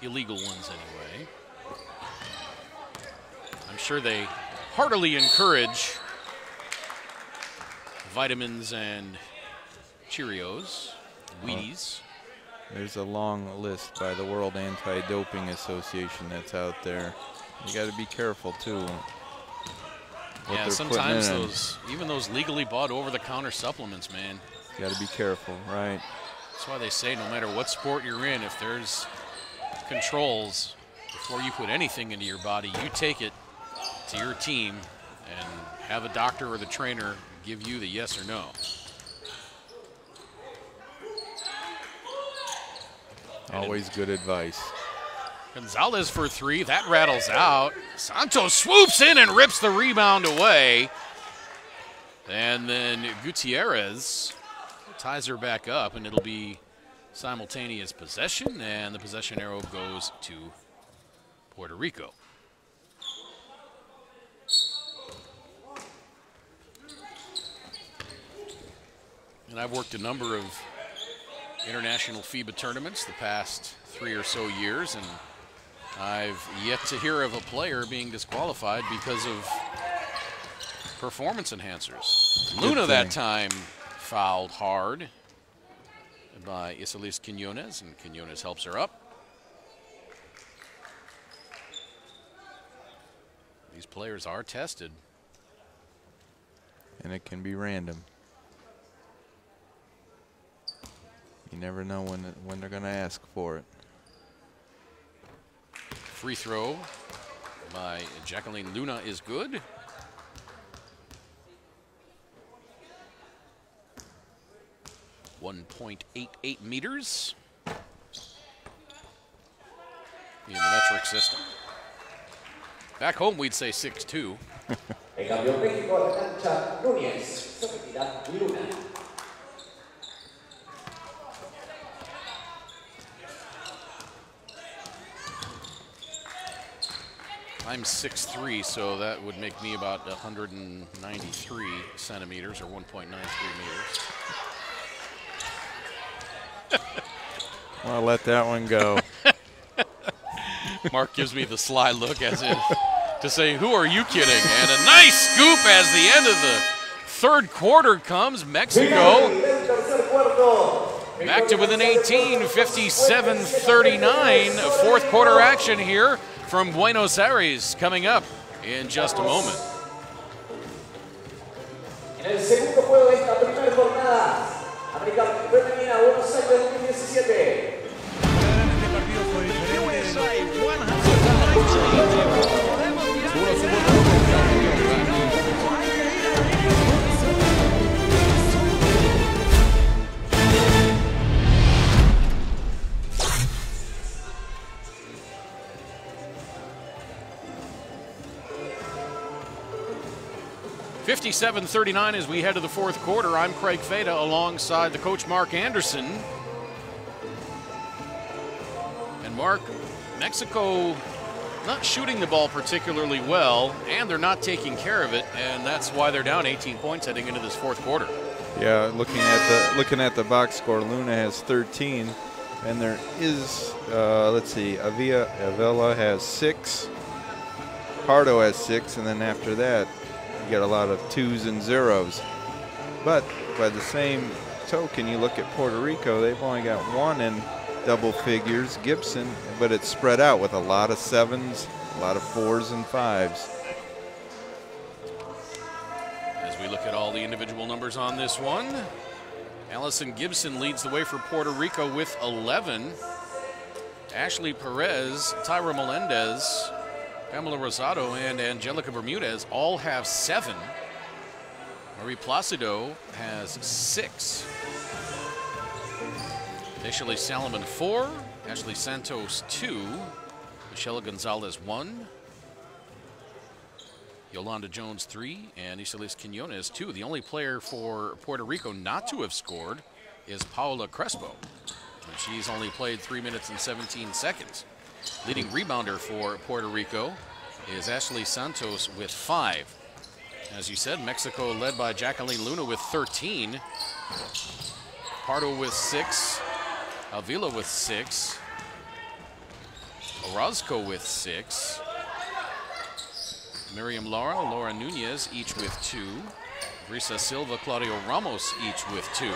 Illegal ones, anyway. I'm sure they heartily encourage vitamins and Cheerios, Wheaties. There's a long list by the World Anti-Doping Association that's out there. You got to be careful too. Yeah, sometimes even those legally bought over-the-counter supplements, man. You got to be careful, right? That's why they say no matter what sport you're in, if there's controls before you put anything into your body, you take it to your team and have a doctor or the trainer give you the yes or no. Always good advice. Gonzalez for three. That rattles out. Santos swoops in and rips the rebound away. And then Gutierrez ties her back up, and it'll be simultaneous possession, and the possession arrow goes to Puerto Rico. And I've worked a number of international FIBA tournaments the past 3 or so years, and I've yet to hear of a player being disqualified because of performance enhancers. Luna that time fouled hard by Isalis Quinones, and Quinones helps her up. These players are tested. And it can be random. You never know when they're going to ask for it. Free throw by Jacqueline Luna is good. .88 meters in the metric system. Back home, we'd say 6'2". I'm 6'3", so that would make me about 193 centimeters, or 1.93 meters. I'll let that one go. Mark gives me the sly look as if to say, who are you kidding? And a nice scoop as the end of the third quarter comes. Mexico back to within 18, 57-39. Fourth quarter action here from Buenos Aires coming up in just a moment. En el segundo juego de esta primera jornada, AmeriCup femenina Buenos Aires 2017. (57-39) as we head to the fourth quarter. I'm Craig Feda alongside the coach Mark Anderson. And Mark, Mexico not shooting the ball particularly well, and they're not taking care of it, and that's why they're down 18 points heading into this fourth quarter. Yeah, looking at the box score, Luna has 13, and there is let's see, Avila has 6, Puerto has 6, and then after that you get a lot of 2s and 0s. But by the same token, you look at Puerto Rico, they've only got 1 in double figures, Gibson, but it's spread out with a lot of 7s, a lot of 4s and 5s. As we look at all the individual numbers on this one, Allison Gibson leads the way for Puerto Rico with 11. Ashley Perez, Tyra Melendez, Pamela Rosado, and Angelica Bermudez all have 7. Marie Placido has 6. Initially Salomon 4, Ashley Santos 2, Michelle Gonzalez 1, Yolanda Jones 3, and Iselis Quinones 2. The only player for Puerto Rico not to have scored is Paola Crespo. And she's only played 3 minutes and 17 seconds. Leading rebounder for Puerto Rico is Ashley Santos with 5. As you said, Mexico led by Jacqueline Luna with 13. Pardo with 6. Avila with 6. Orozco with 6. Miriam Laura Nunez each with 2. Brisa Silva, Claudio Ramos each with 2.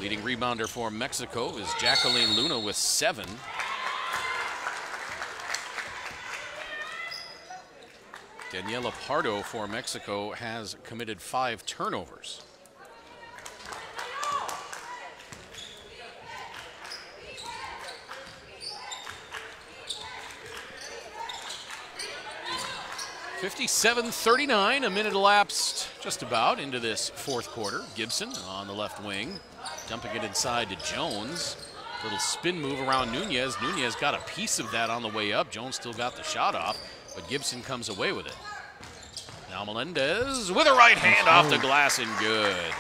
Leading rebounder for Mexico is Jacqueline Luna with 7. Daniela Pardo for Mexico has committed 5 turnovers. (57-39), a minute elapsed just about into this fourth quarter. Gibson on the left wing, dumping it inside to Jones. Little spin move around Nunez. Nunez got a piece of that on the way up. Jones still got the shot off, but Gibson comes away with it. Now Melendez with a right hand off the glass and good.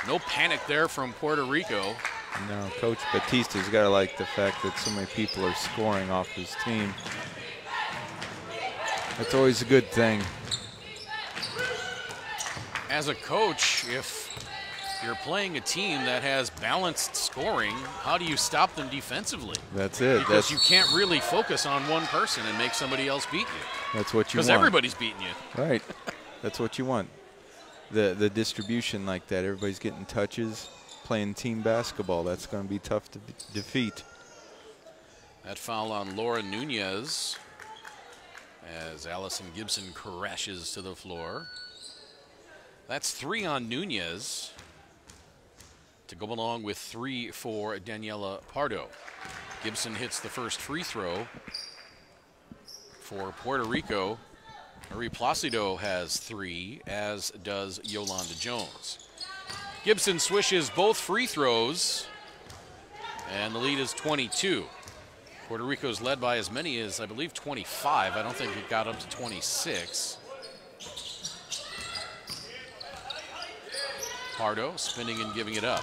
No panic there from Puerto Rico. No, Coach Batista's got to like the fact that so many people are scoring off his team. That's always a good thing. As a coach, if you're playing a team that has balanced scoring, how do you stop them defensively? That's it. Because you can't really focus on one person and make somebody else beat you. That's what you want. Because everybody's beating you. Right. That's what you want. The distribution like that. Everybody's getting touches, playing team basketball. That's going to be tough to defeat. That foul on Laura Nunez as Allison Gibson crashes to the floor. That's 3 on Nunez to go along with 3 for Daniela Pardo. Gibson hits the first free throw for Puerto Rico. Marie Placido has 3, as does Yolanda Jones. Gibson swishes both free throws, and the lead is 22. Puerto Rico's led by as many as, I believe, 25. I don't think it got up to 26. Pardo spinning and giving it up.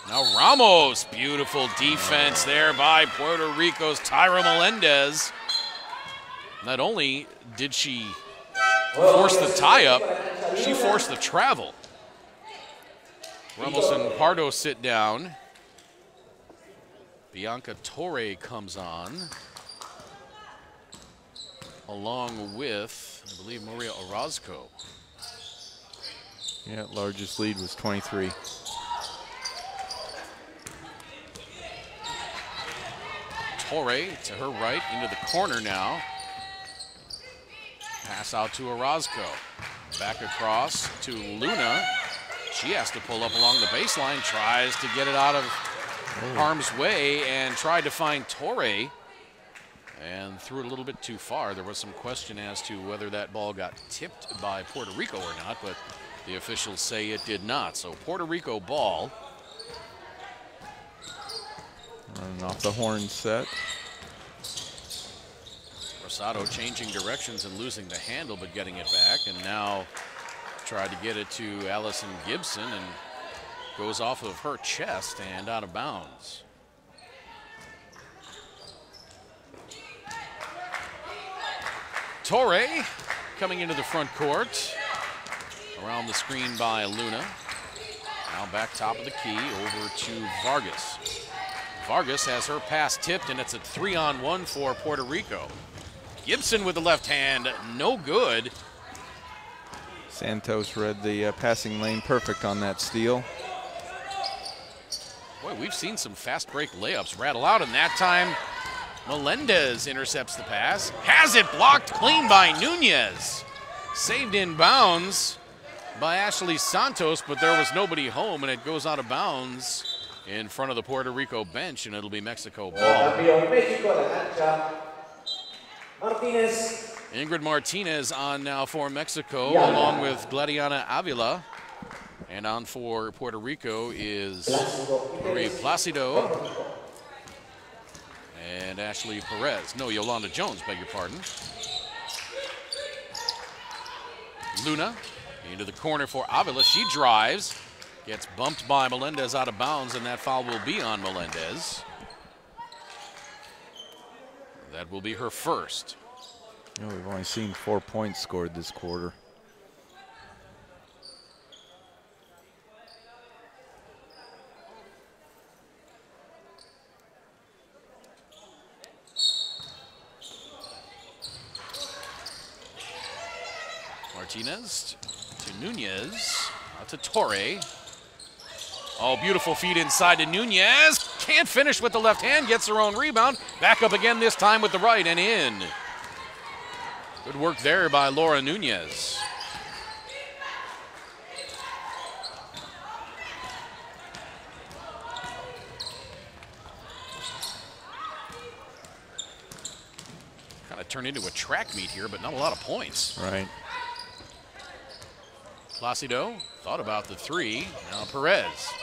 Now Ramos, beautiful defense there by Puerto Rico's Tyra Melendez. Not only did she force the tie-up, she forced the travel. Ramos and Pardo sit down. Bianca Torre comes on, along with, I believe, Maria Orozco. Yeah, largest lead was 23. Torre to her right, into the corner now. Pass out to Orozco. Back across to Luna. She has to pull up along the baseline, tries to get it out of harm's way, and tried to find Torre, and threw it a little bit too far. There was some question as to whether that ball got tipped by Puerto Rico or not, but the officials say it did not. So Puerto Rico ball. Running off the horn set. Rosado changing directions and losing the handle, but getting it back, and now tried to get it to Allison Gibson, and goes off of her chest and out of bounds. Torre coming into the front court. Around the screen by Luna. Now back top of the key over to Vargas. Vargas has her pass tipped, and it's a 3-on-1 for Puerto Rico. Gibson with the left hand, no good. Santos read the passing lane perfect on that steal. Boy, we've seen some fast break layups rattle out, and that time Melendez intercepts the pass. Has it blocked clean by Nunez. Saved in bounds by Ashley Santos, but there was nobody home, and it goes out of bounds in front of the Puerto Rico bench, and it'll be Mexico ball. Ingrid Martinez on now for Mexico, along with Gladiana Avila. And on for Puerto Rico is Marie Placido and Ashley Perez. No, Yolanda Jones, beg your pardon. Luna into the corner for Avila. She drives, gets bumped by Melendez out of bounds, and that foul will be on Melendez. That will be her first. You know, we've only seen 4 points scored this quarter. Martinez to Nunez, out to Torre. Oh, beautiful feed inside to Nunez. Can't finish with the left hand, gets her own rebound. Back up again, this time with the right and in. Good work there by Laura Nunez. Kind of turned into a track meet here, but not a lot of points. Right. Placido thought about the three. Now Perez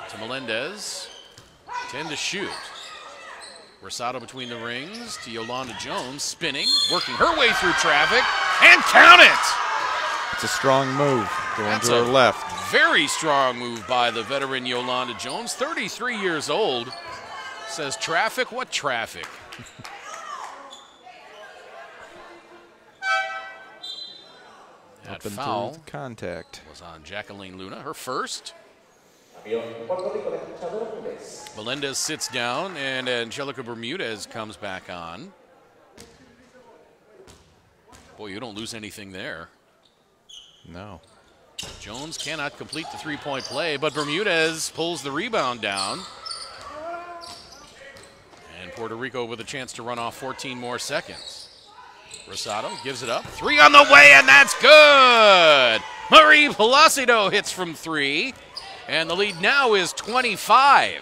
to Melendez. 10 to shoot. Rosado between the rings to Yolanda Jones, spinning, working her way through traffic, and count it! It's a strong move going to her left. Very strong move by the veteran Yolanda Jones, 33 years old. Says traffic, what traffic? That foul contact was on Jacqueline Luna, her first. Melendez sits down, and Angelica Bermudez comes back on. Boy, you don't lose anything there. No. Jones cannot complete the three-point play, but Bermudez pulls the rebound down. And Puerto Rico with a chance to run off 14 more seconds. Rosado gives it up. Three on the way, and that's good! Marie Placido hits from three, and the lead now is 25.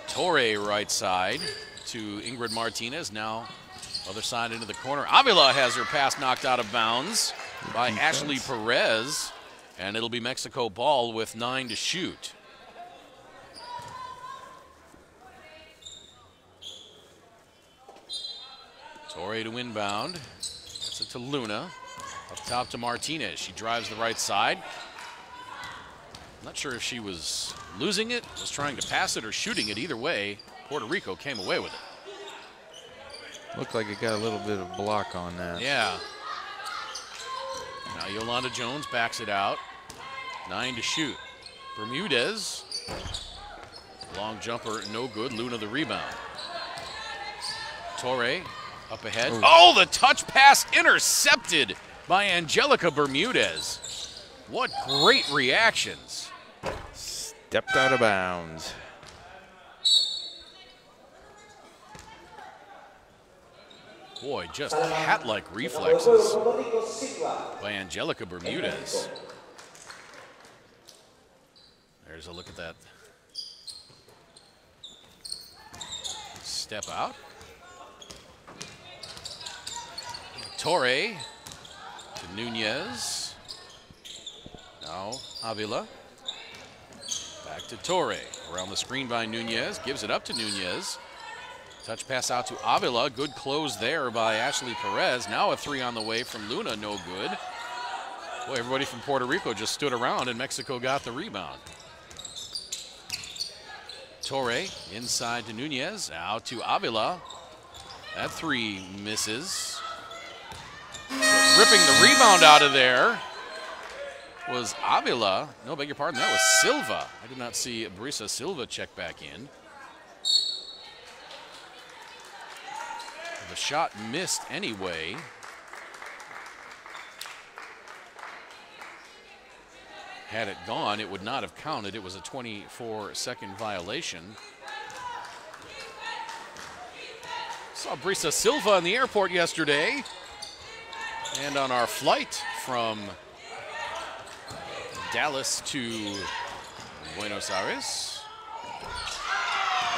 Torre right side to Ingrid Martinez. Now other side into the corner. Avila has her pass knocked out of bounds by Ashley Perez, and it'll be Mexico ball with 9 to shoot. Torre to inbound. Gets it to Luna. Up top to Martinez. She drives the right side. Not sure if she was losing it, was trying to pass it, or shooting it. Either way, Puerto Rico came away with it. Looked like it got a little bit of block on that. Yeah. Now Yolanda Jones backs it out. 9 to shoot. Bermudez. Long jumper, no good. Luna the rebound. Torre up ahead. Oh, the touch pass intercepted by Angelica Bermudez. What great reactions. Stepped out of bounds. Boy, just cat-like reflexes by Angelica Bermudez. There's a look at that. Step out. Torre to Nunez. Now Avila. Back to Torre. Around the screen by Nunez. Gives it up to Nunez. Touch pass out to Avila. Good close there by Ashley Perez. Now a 3 on the way from Luna. No good. Boy, everybody from Puerto Rico just stood around and Mexico got the rebound. Torre inside to Nunez. Out to Avila. That 3 misses. But ripping the rebound out of there was Avila. No, beg your pardon, that was Silva. I did not see Brisa Silva check back in. The shot missed anyway. Had it gone, it would not have counted. It was a 24-second violation. Saw Brisa Silva in the airport yesterday. And on our flight from Dallas to Buenos Aires.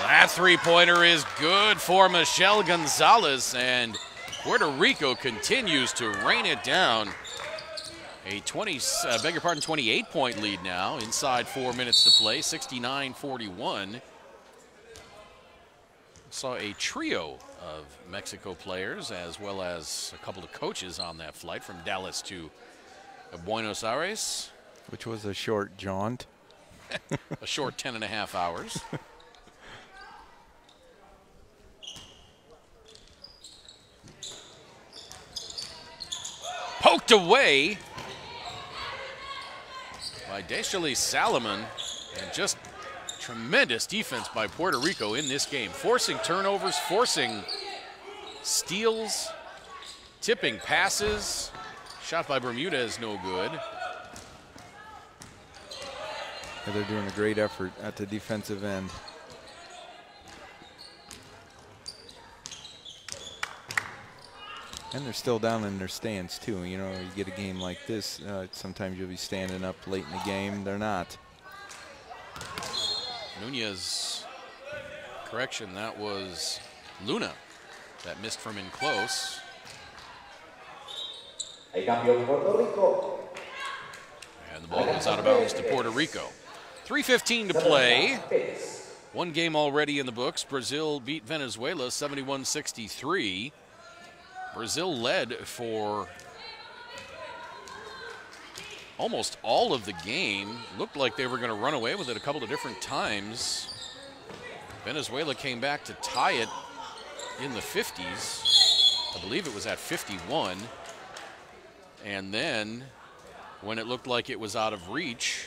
That three-pointer is good for Michelle Gonzalez, and Puerto Rico continues to rain it down. A 28-point lead now, inside 4 minutes to play, 69-41. Saw a trio of Mexico players as well as a couple of coaches on that flight from Dallas to Buenos Aires. Which was a short jaunt. A short 10.5 hours. Poked away by Deshalee Salomon, and just tremendous defense by Puerto Rico in this game, forcing turnovers, forcing steals, tipping passes. Shot by Bermudez, no good. Yeah, they're doing a great effort at the defensive end. And they're still down in their stands too. You know, you get a game like this, sometimes you'll be standing up late in the game. They're not. Nunez, correction, that was Luna that missed from in close. And the ball goes out of bounds to Puerto Rico. 3:15 to play. One game already in the books. Brazil beat Venezuela 71-63. Brazil led for almost all of the game. Looked like they were going to run away with it a couple of different times. Venezuela came back to tie it in the 50s. I believe it was at 51. And then when it looked like it was out of reach,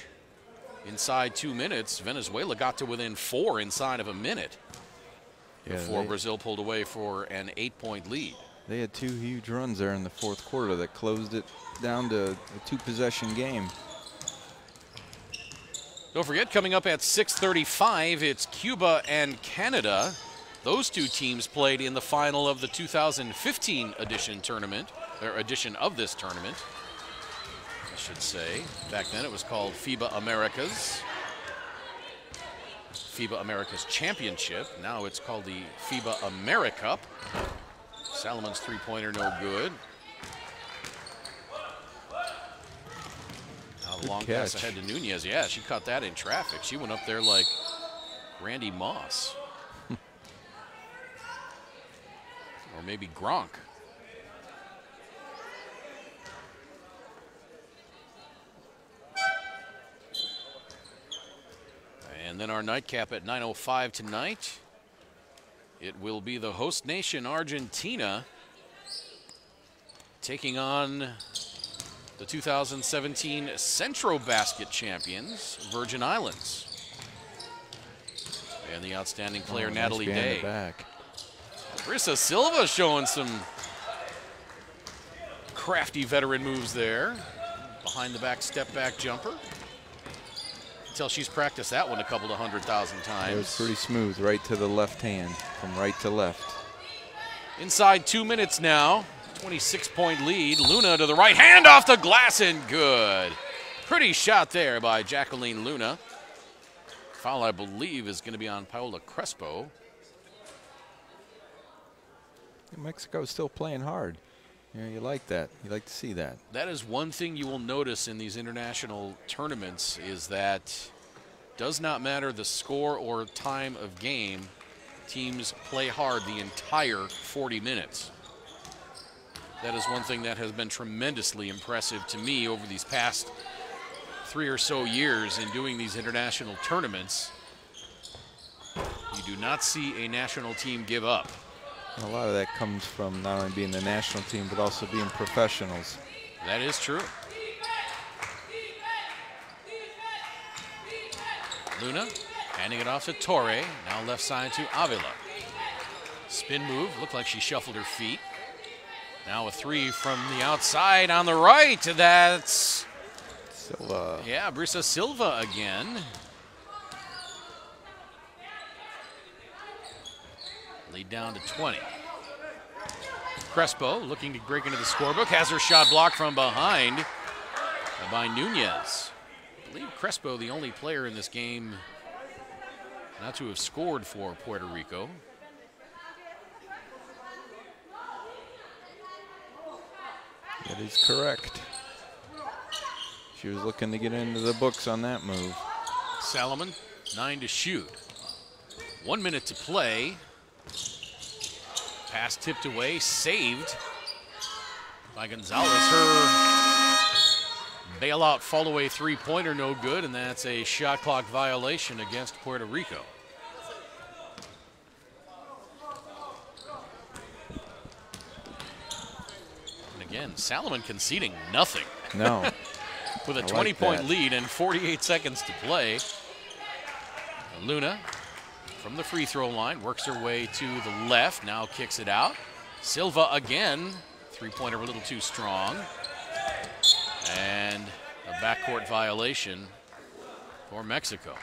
inside 2 minutes, Venezuela got to within 4 inside of a minute before Brazil pulled away for an 8-point lead. They had 2 huge runs there in the fourth quarter that closed it down to a 2-possession game. Don't forget, coming up at 6:35, it's Cuba and Canada. Those 2 teams played in the final of the 2015 edition of this tournament, I should say. Back then it was called FIBA Americas. FIBA Americas Championship. Now it's called the FIBA AmeriCup. Salomon's three-pointer no good. Now the long pass ahead to Nunez. Yeah, she caught that in traffic. She went up there like Randy Moss. Or maybe Gronk. And then our nightcap at 9:05 tonight. It will be the host nation, Argentina, taking on the 2017 Centro Basket champions, Virgin Islands. And the outstanding player, Natalie Day. Back. Brisa Silva showing some crafty veteran moves there. Behind the back, step back jumper. Until she's practiced that one a couple of 100,000 times. It was pretty smooth, right to the left hand, from right to left. Inside 2 minutes now, 26-point lead. Luna to the right, hand off the glass and good. Pretty shot there by Jacqueline Luna. Foul, I believe, is going to be on Paola Crespo. Mexico's still playing hard. Yeah, you like that. You like to see that. That is one thing you will notice in these international tournaments is that does not matter the score or time of game, teams play hard the entire 40 minutes. That is one thing that has been tremendously impressive to me over these past 3 or so years in doing these international tournaments. You do not see a national team give up. And a lot of that comes from not only being the national team, but also being professionals. That is true. Luna handing it off to Torre. Now left side to Avila. Spin move. Looked like she shuffled her feet. Now a three from the outside on the right. That's Silva. Yeah, Brisa Silva again. Lead down to 20. Crespo looking to break into the scorebook. Has her shot blocked from behind by Nunez. I believe Crespo the only player in this game not to have scored for Puerto Rico. That is correct. She was looking to get into the books on that move. Salomon, 9 to shoot. 1 minute to play. Pass tipped away, saved by Gonzalez. Her bailout fall-away three-pointer no good, and that's a shot clock violation against Puerto Rico. And again, Salomon conceding nothing. No. With a 20-point lead and 48 seconds to play. Luna from the free throw line works her way to the left, now kicks it out. Silva again, three-pointer a little too strong. And a backcourt violation for Mexico.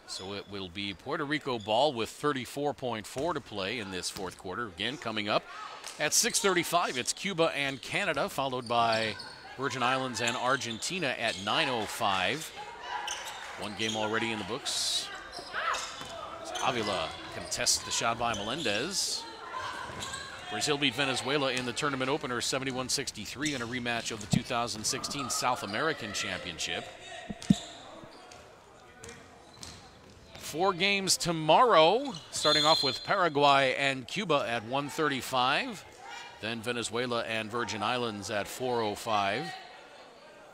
So it will be Puerto Rico ball with 34.4 to play in this fourth quarter. Again, coming up at 6:35, it's Cuba and Canada, followed by Virgin Islands and Argentina at 9:05. One game already in the books. Avila contests the shot by Melendez. Brazil beat Venezuela in the tournament opener 71-63 in a rematch of the 2016 South American Championship. 4 games tomorrow, starting off with Paraguay and Cuba at 1:35. Then Venezuela and Virgin Islands at 4:05.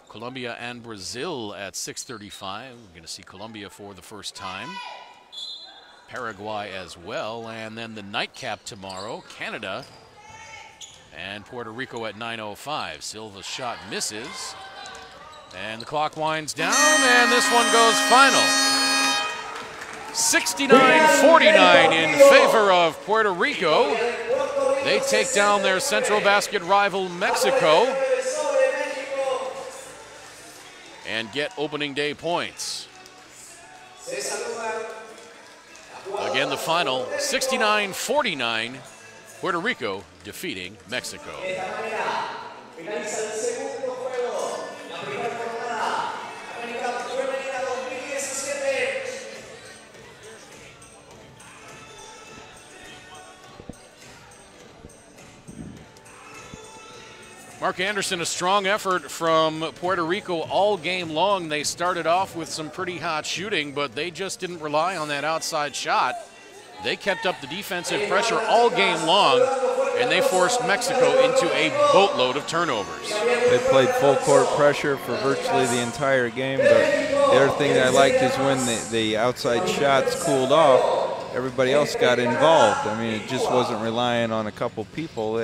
Colombia and Brazil at 6:35. We're going to see Colombia for the first time. Paraguay as well. And then the nightcap tomorrow, Canada and Puerto Rico at 9:05. Silva's shot misses. And the clock winds down, and this one goes final. 69-49 in favor of Puerto Rico. They take down their Central Basket rival Mexico and get opening day points. Again, the final 69-49, Puerto Rico defeating Mexico. Mark Anderson, a strong effort from Puerto Rico all game long. They started off with some pretty hot shooting, but they just didn't rely on that outside shot. They kept up the defensive pressure all game long, and they forced Mexico into a boatload of turnovers. They played full court pressure for virtually the entire game, but the other thing that I liked is when the outside shots cooled off, everybody else got involved. I mean, it just wasn't relying on a couple people.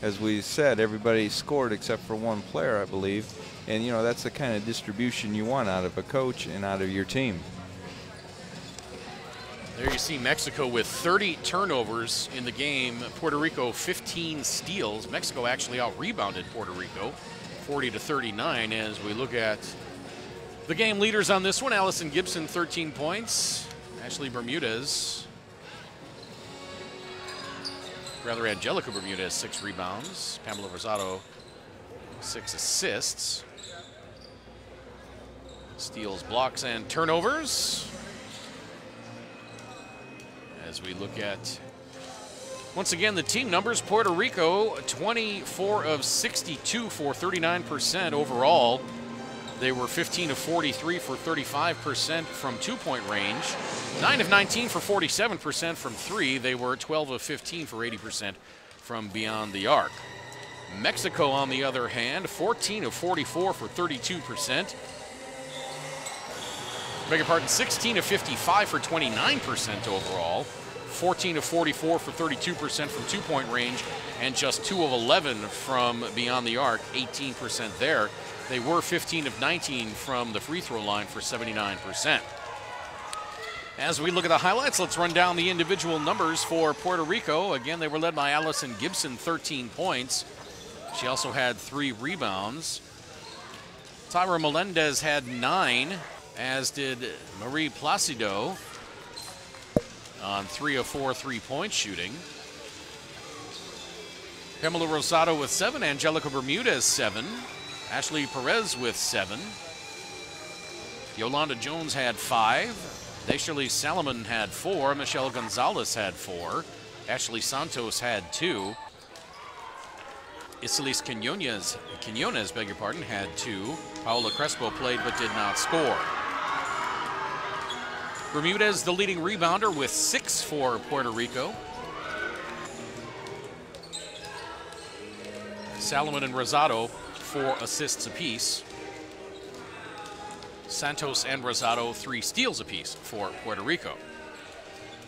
As we said, everybody scored except for one player, I believe. And, you know, that's the kind of distribution you want out of a coach and out of your team. There you see Mexico with 30 turnovers in the game. Puerto Rico 15 steals. Mexico actually out-rebounded Puerto Rico 40-39 as we look at the game leaders on this one. Allison Gibson, 13 points. Ashley Bermudez, rather Angelica Bermudez, 6 rebounds. Pamela Rosado, 6 assists. Steals, blocks, and turnovers. As we look at, once again, the team numbers, Puerto Rico, 24 of 62 for 39% overall. They were 15 of 43 for 35% from two-point range. 9 of 19 for 47% from three. They were 12 of 15 for 80% from beyond the arc. Mexico, on the other hand, 14 of 44 for 32%. Beg your pardon, 16 of 55 for 29% overall. 14 of 44 for 32% from two-point range, and just 2 of 11 from beyond the arc, 18% there. They were 15 of 19 from the free throw line for 79%. As we look at the highlights, let's run down the individual numbers for Puerto Rico. Again, they were led by Allison Gibson, 13 points. She also had 3 rebounds. Tyra Melendez had 9, as did Marie Placido on 3 of 4 3-point shooting. Pamela Rosado with 7, Angelica Bermudez 7, Ashley Perez with 7. Yolanda Jones had 5. Desiree Salomon had 4. Michelle Gonzalez had 4. Ashley Santos had 2. Isilis Quinones, beg your pardon, had 2. Paola Crespo played but did not score. Bermudez, the leading rebounder, with 6 for Puerto Rico. Salomon and Rosado, 4 assists apiece. Santos and Rosado, 3 steals apiece for Puerto Rico.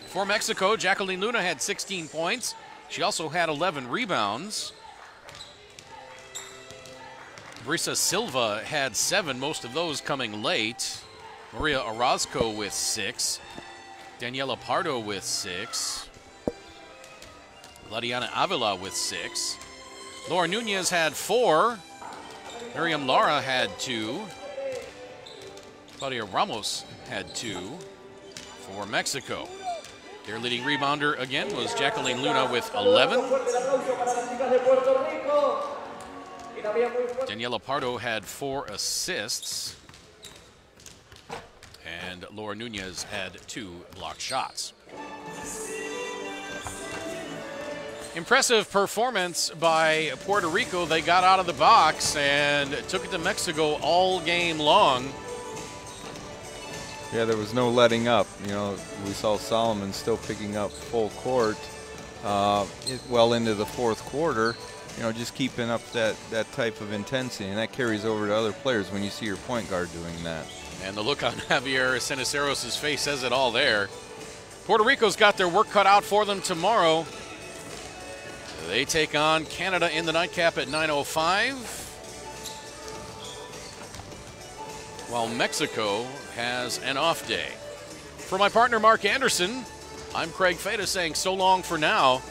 For Mexico, Jacqueline Luna had 16 points. She also had 11 rebounds. Brisa Silva had 7, most of those coming late. Maria Orozco with 6. Daniela Pardo with 6. Ladiana Avila with 6. Laura Nunez had 4. Miriam Lara had 2. Claudia Ramos had 2 for Mexico. Their leading rebounder again was Jacqueline Luna with 11. Daniela Pardo had 4 assists. And Laura Nunez had 2 blocked shots. Impressive performance by Puerto Rico. They got out of the box and took it to Mexico all game long. Yeah, there was no letting up. You know, we saw Solomon still picking up full court well into the fourth quarter. You know, just keeping up that type of intensity, and that carries over to other players when you see your point guard doing that. And the look on Javier Ceniceros' face says it all there. Puerto Rico's got their work cut out for them tomorrow. They take on Canada in the nightcap at 9:05. While Mexico has an off day. For my partner, Mark Anderson, I'm Craig Feta saying so long for now.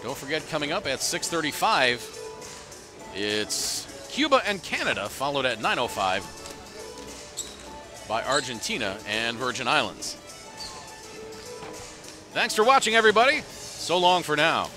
Don't forget, coming up at 6:35, it's Cuba and Canada, followed at 9:05 by Argentina and Virgin Islands. Thanks for watching, everybody. So long for now.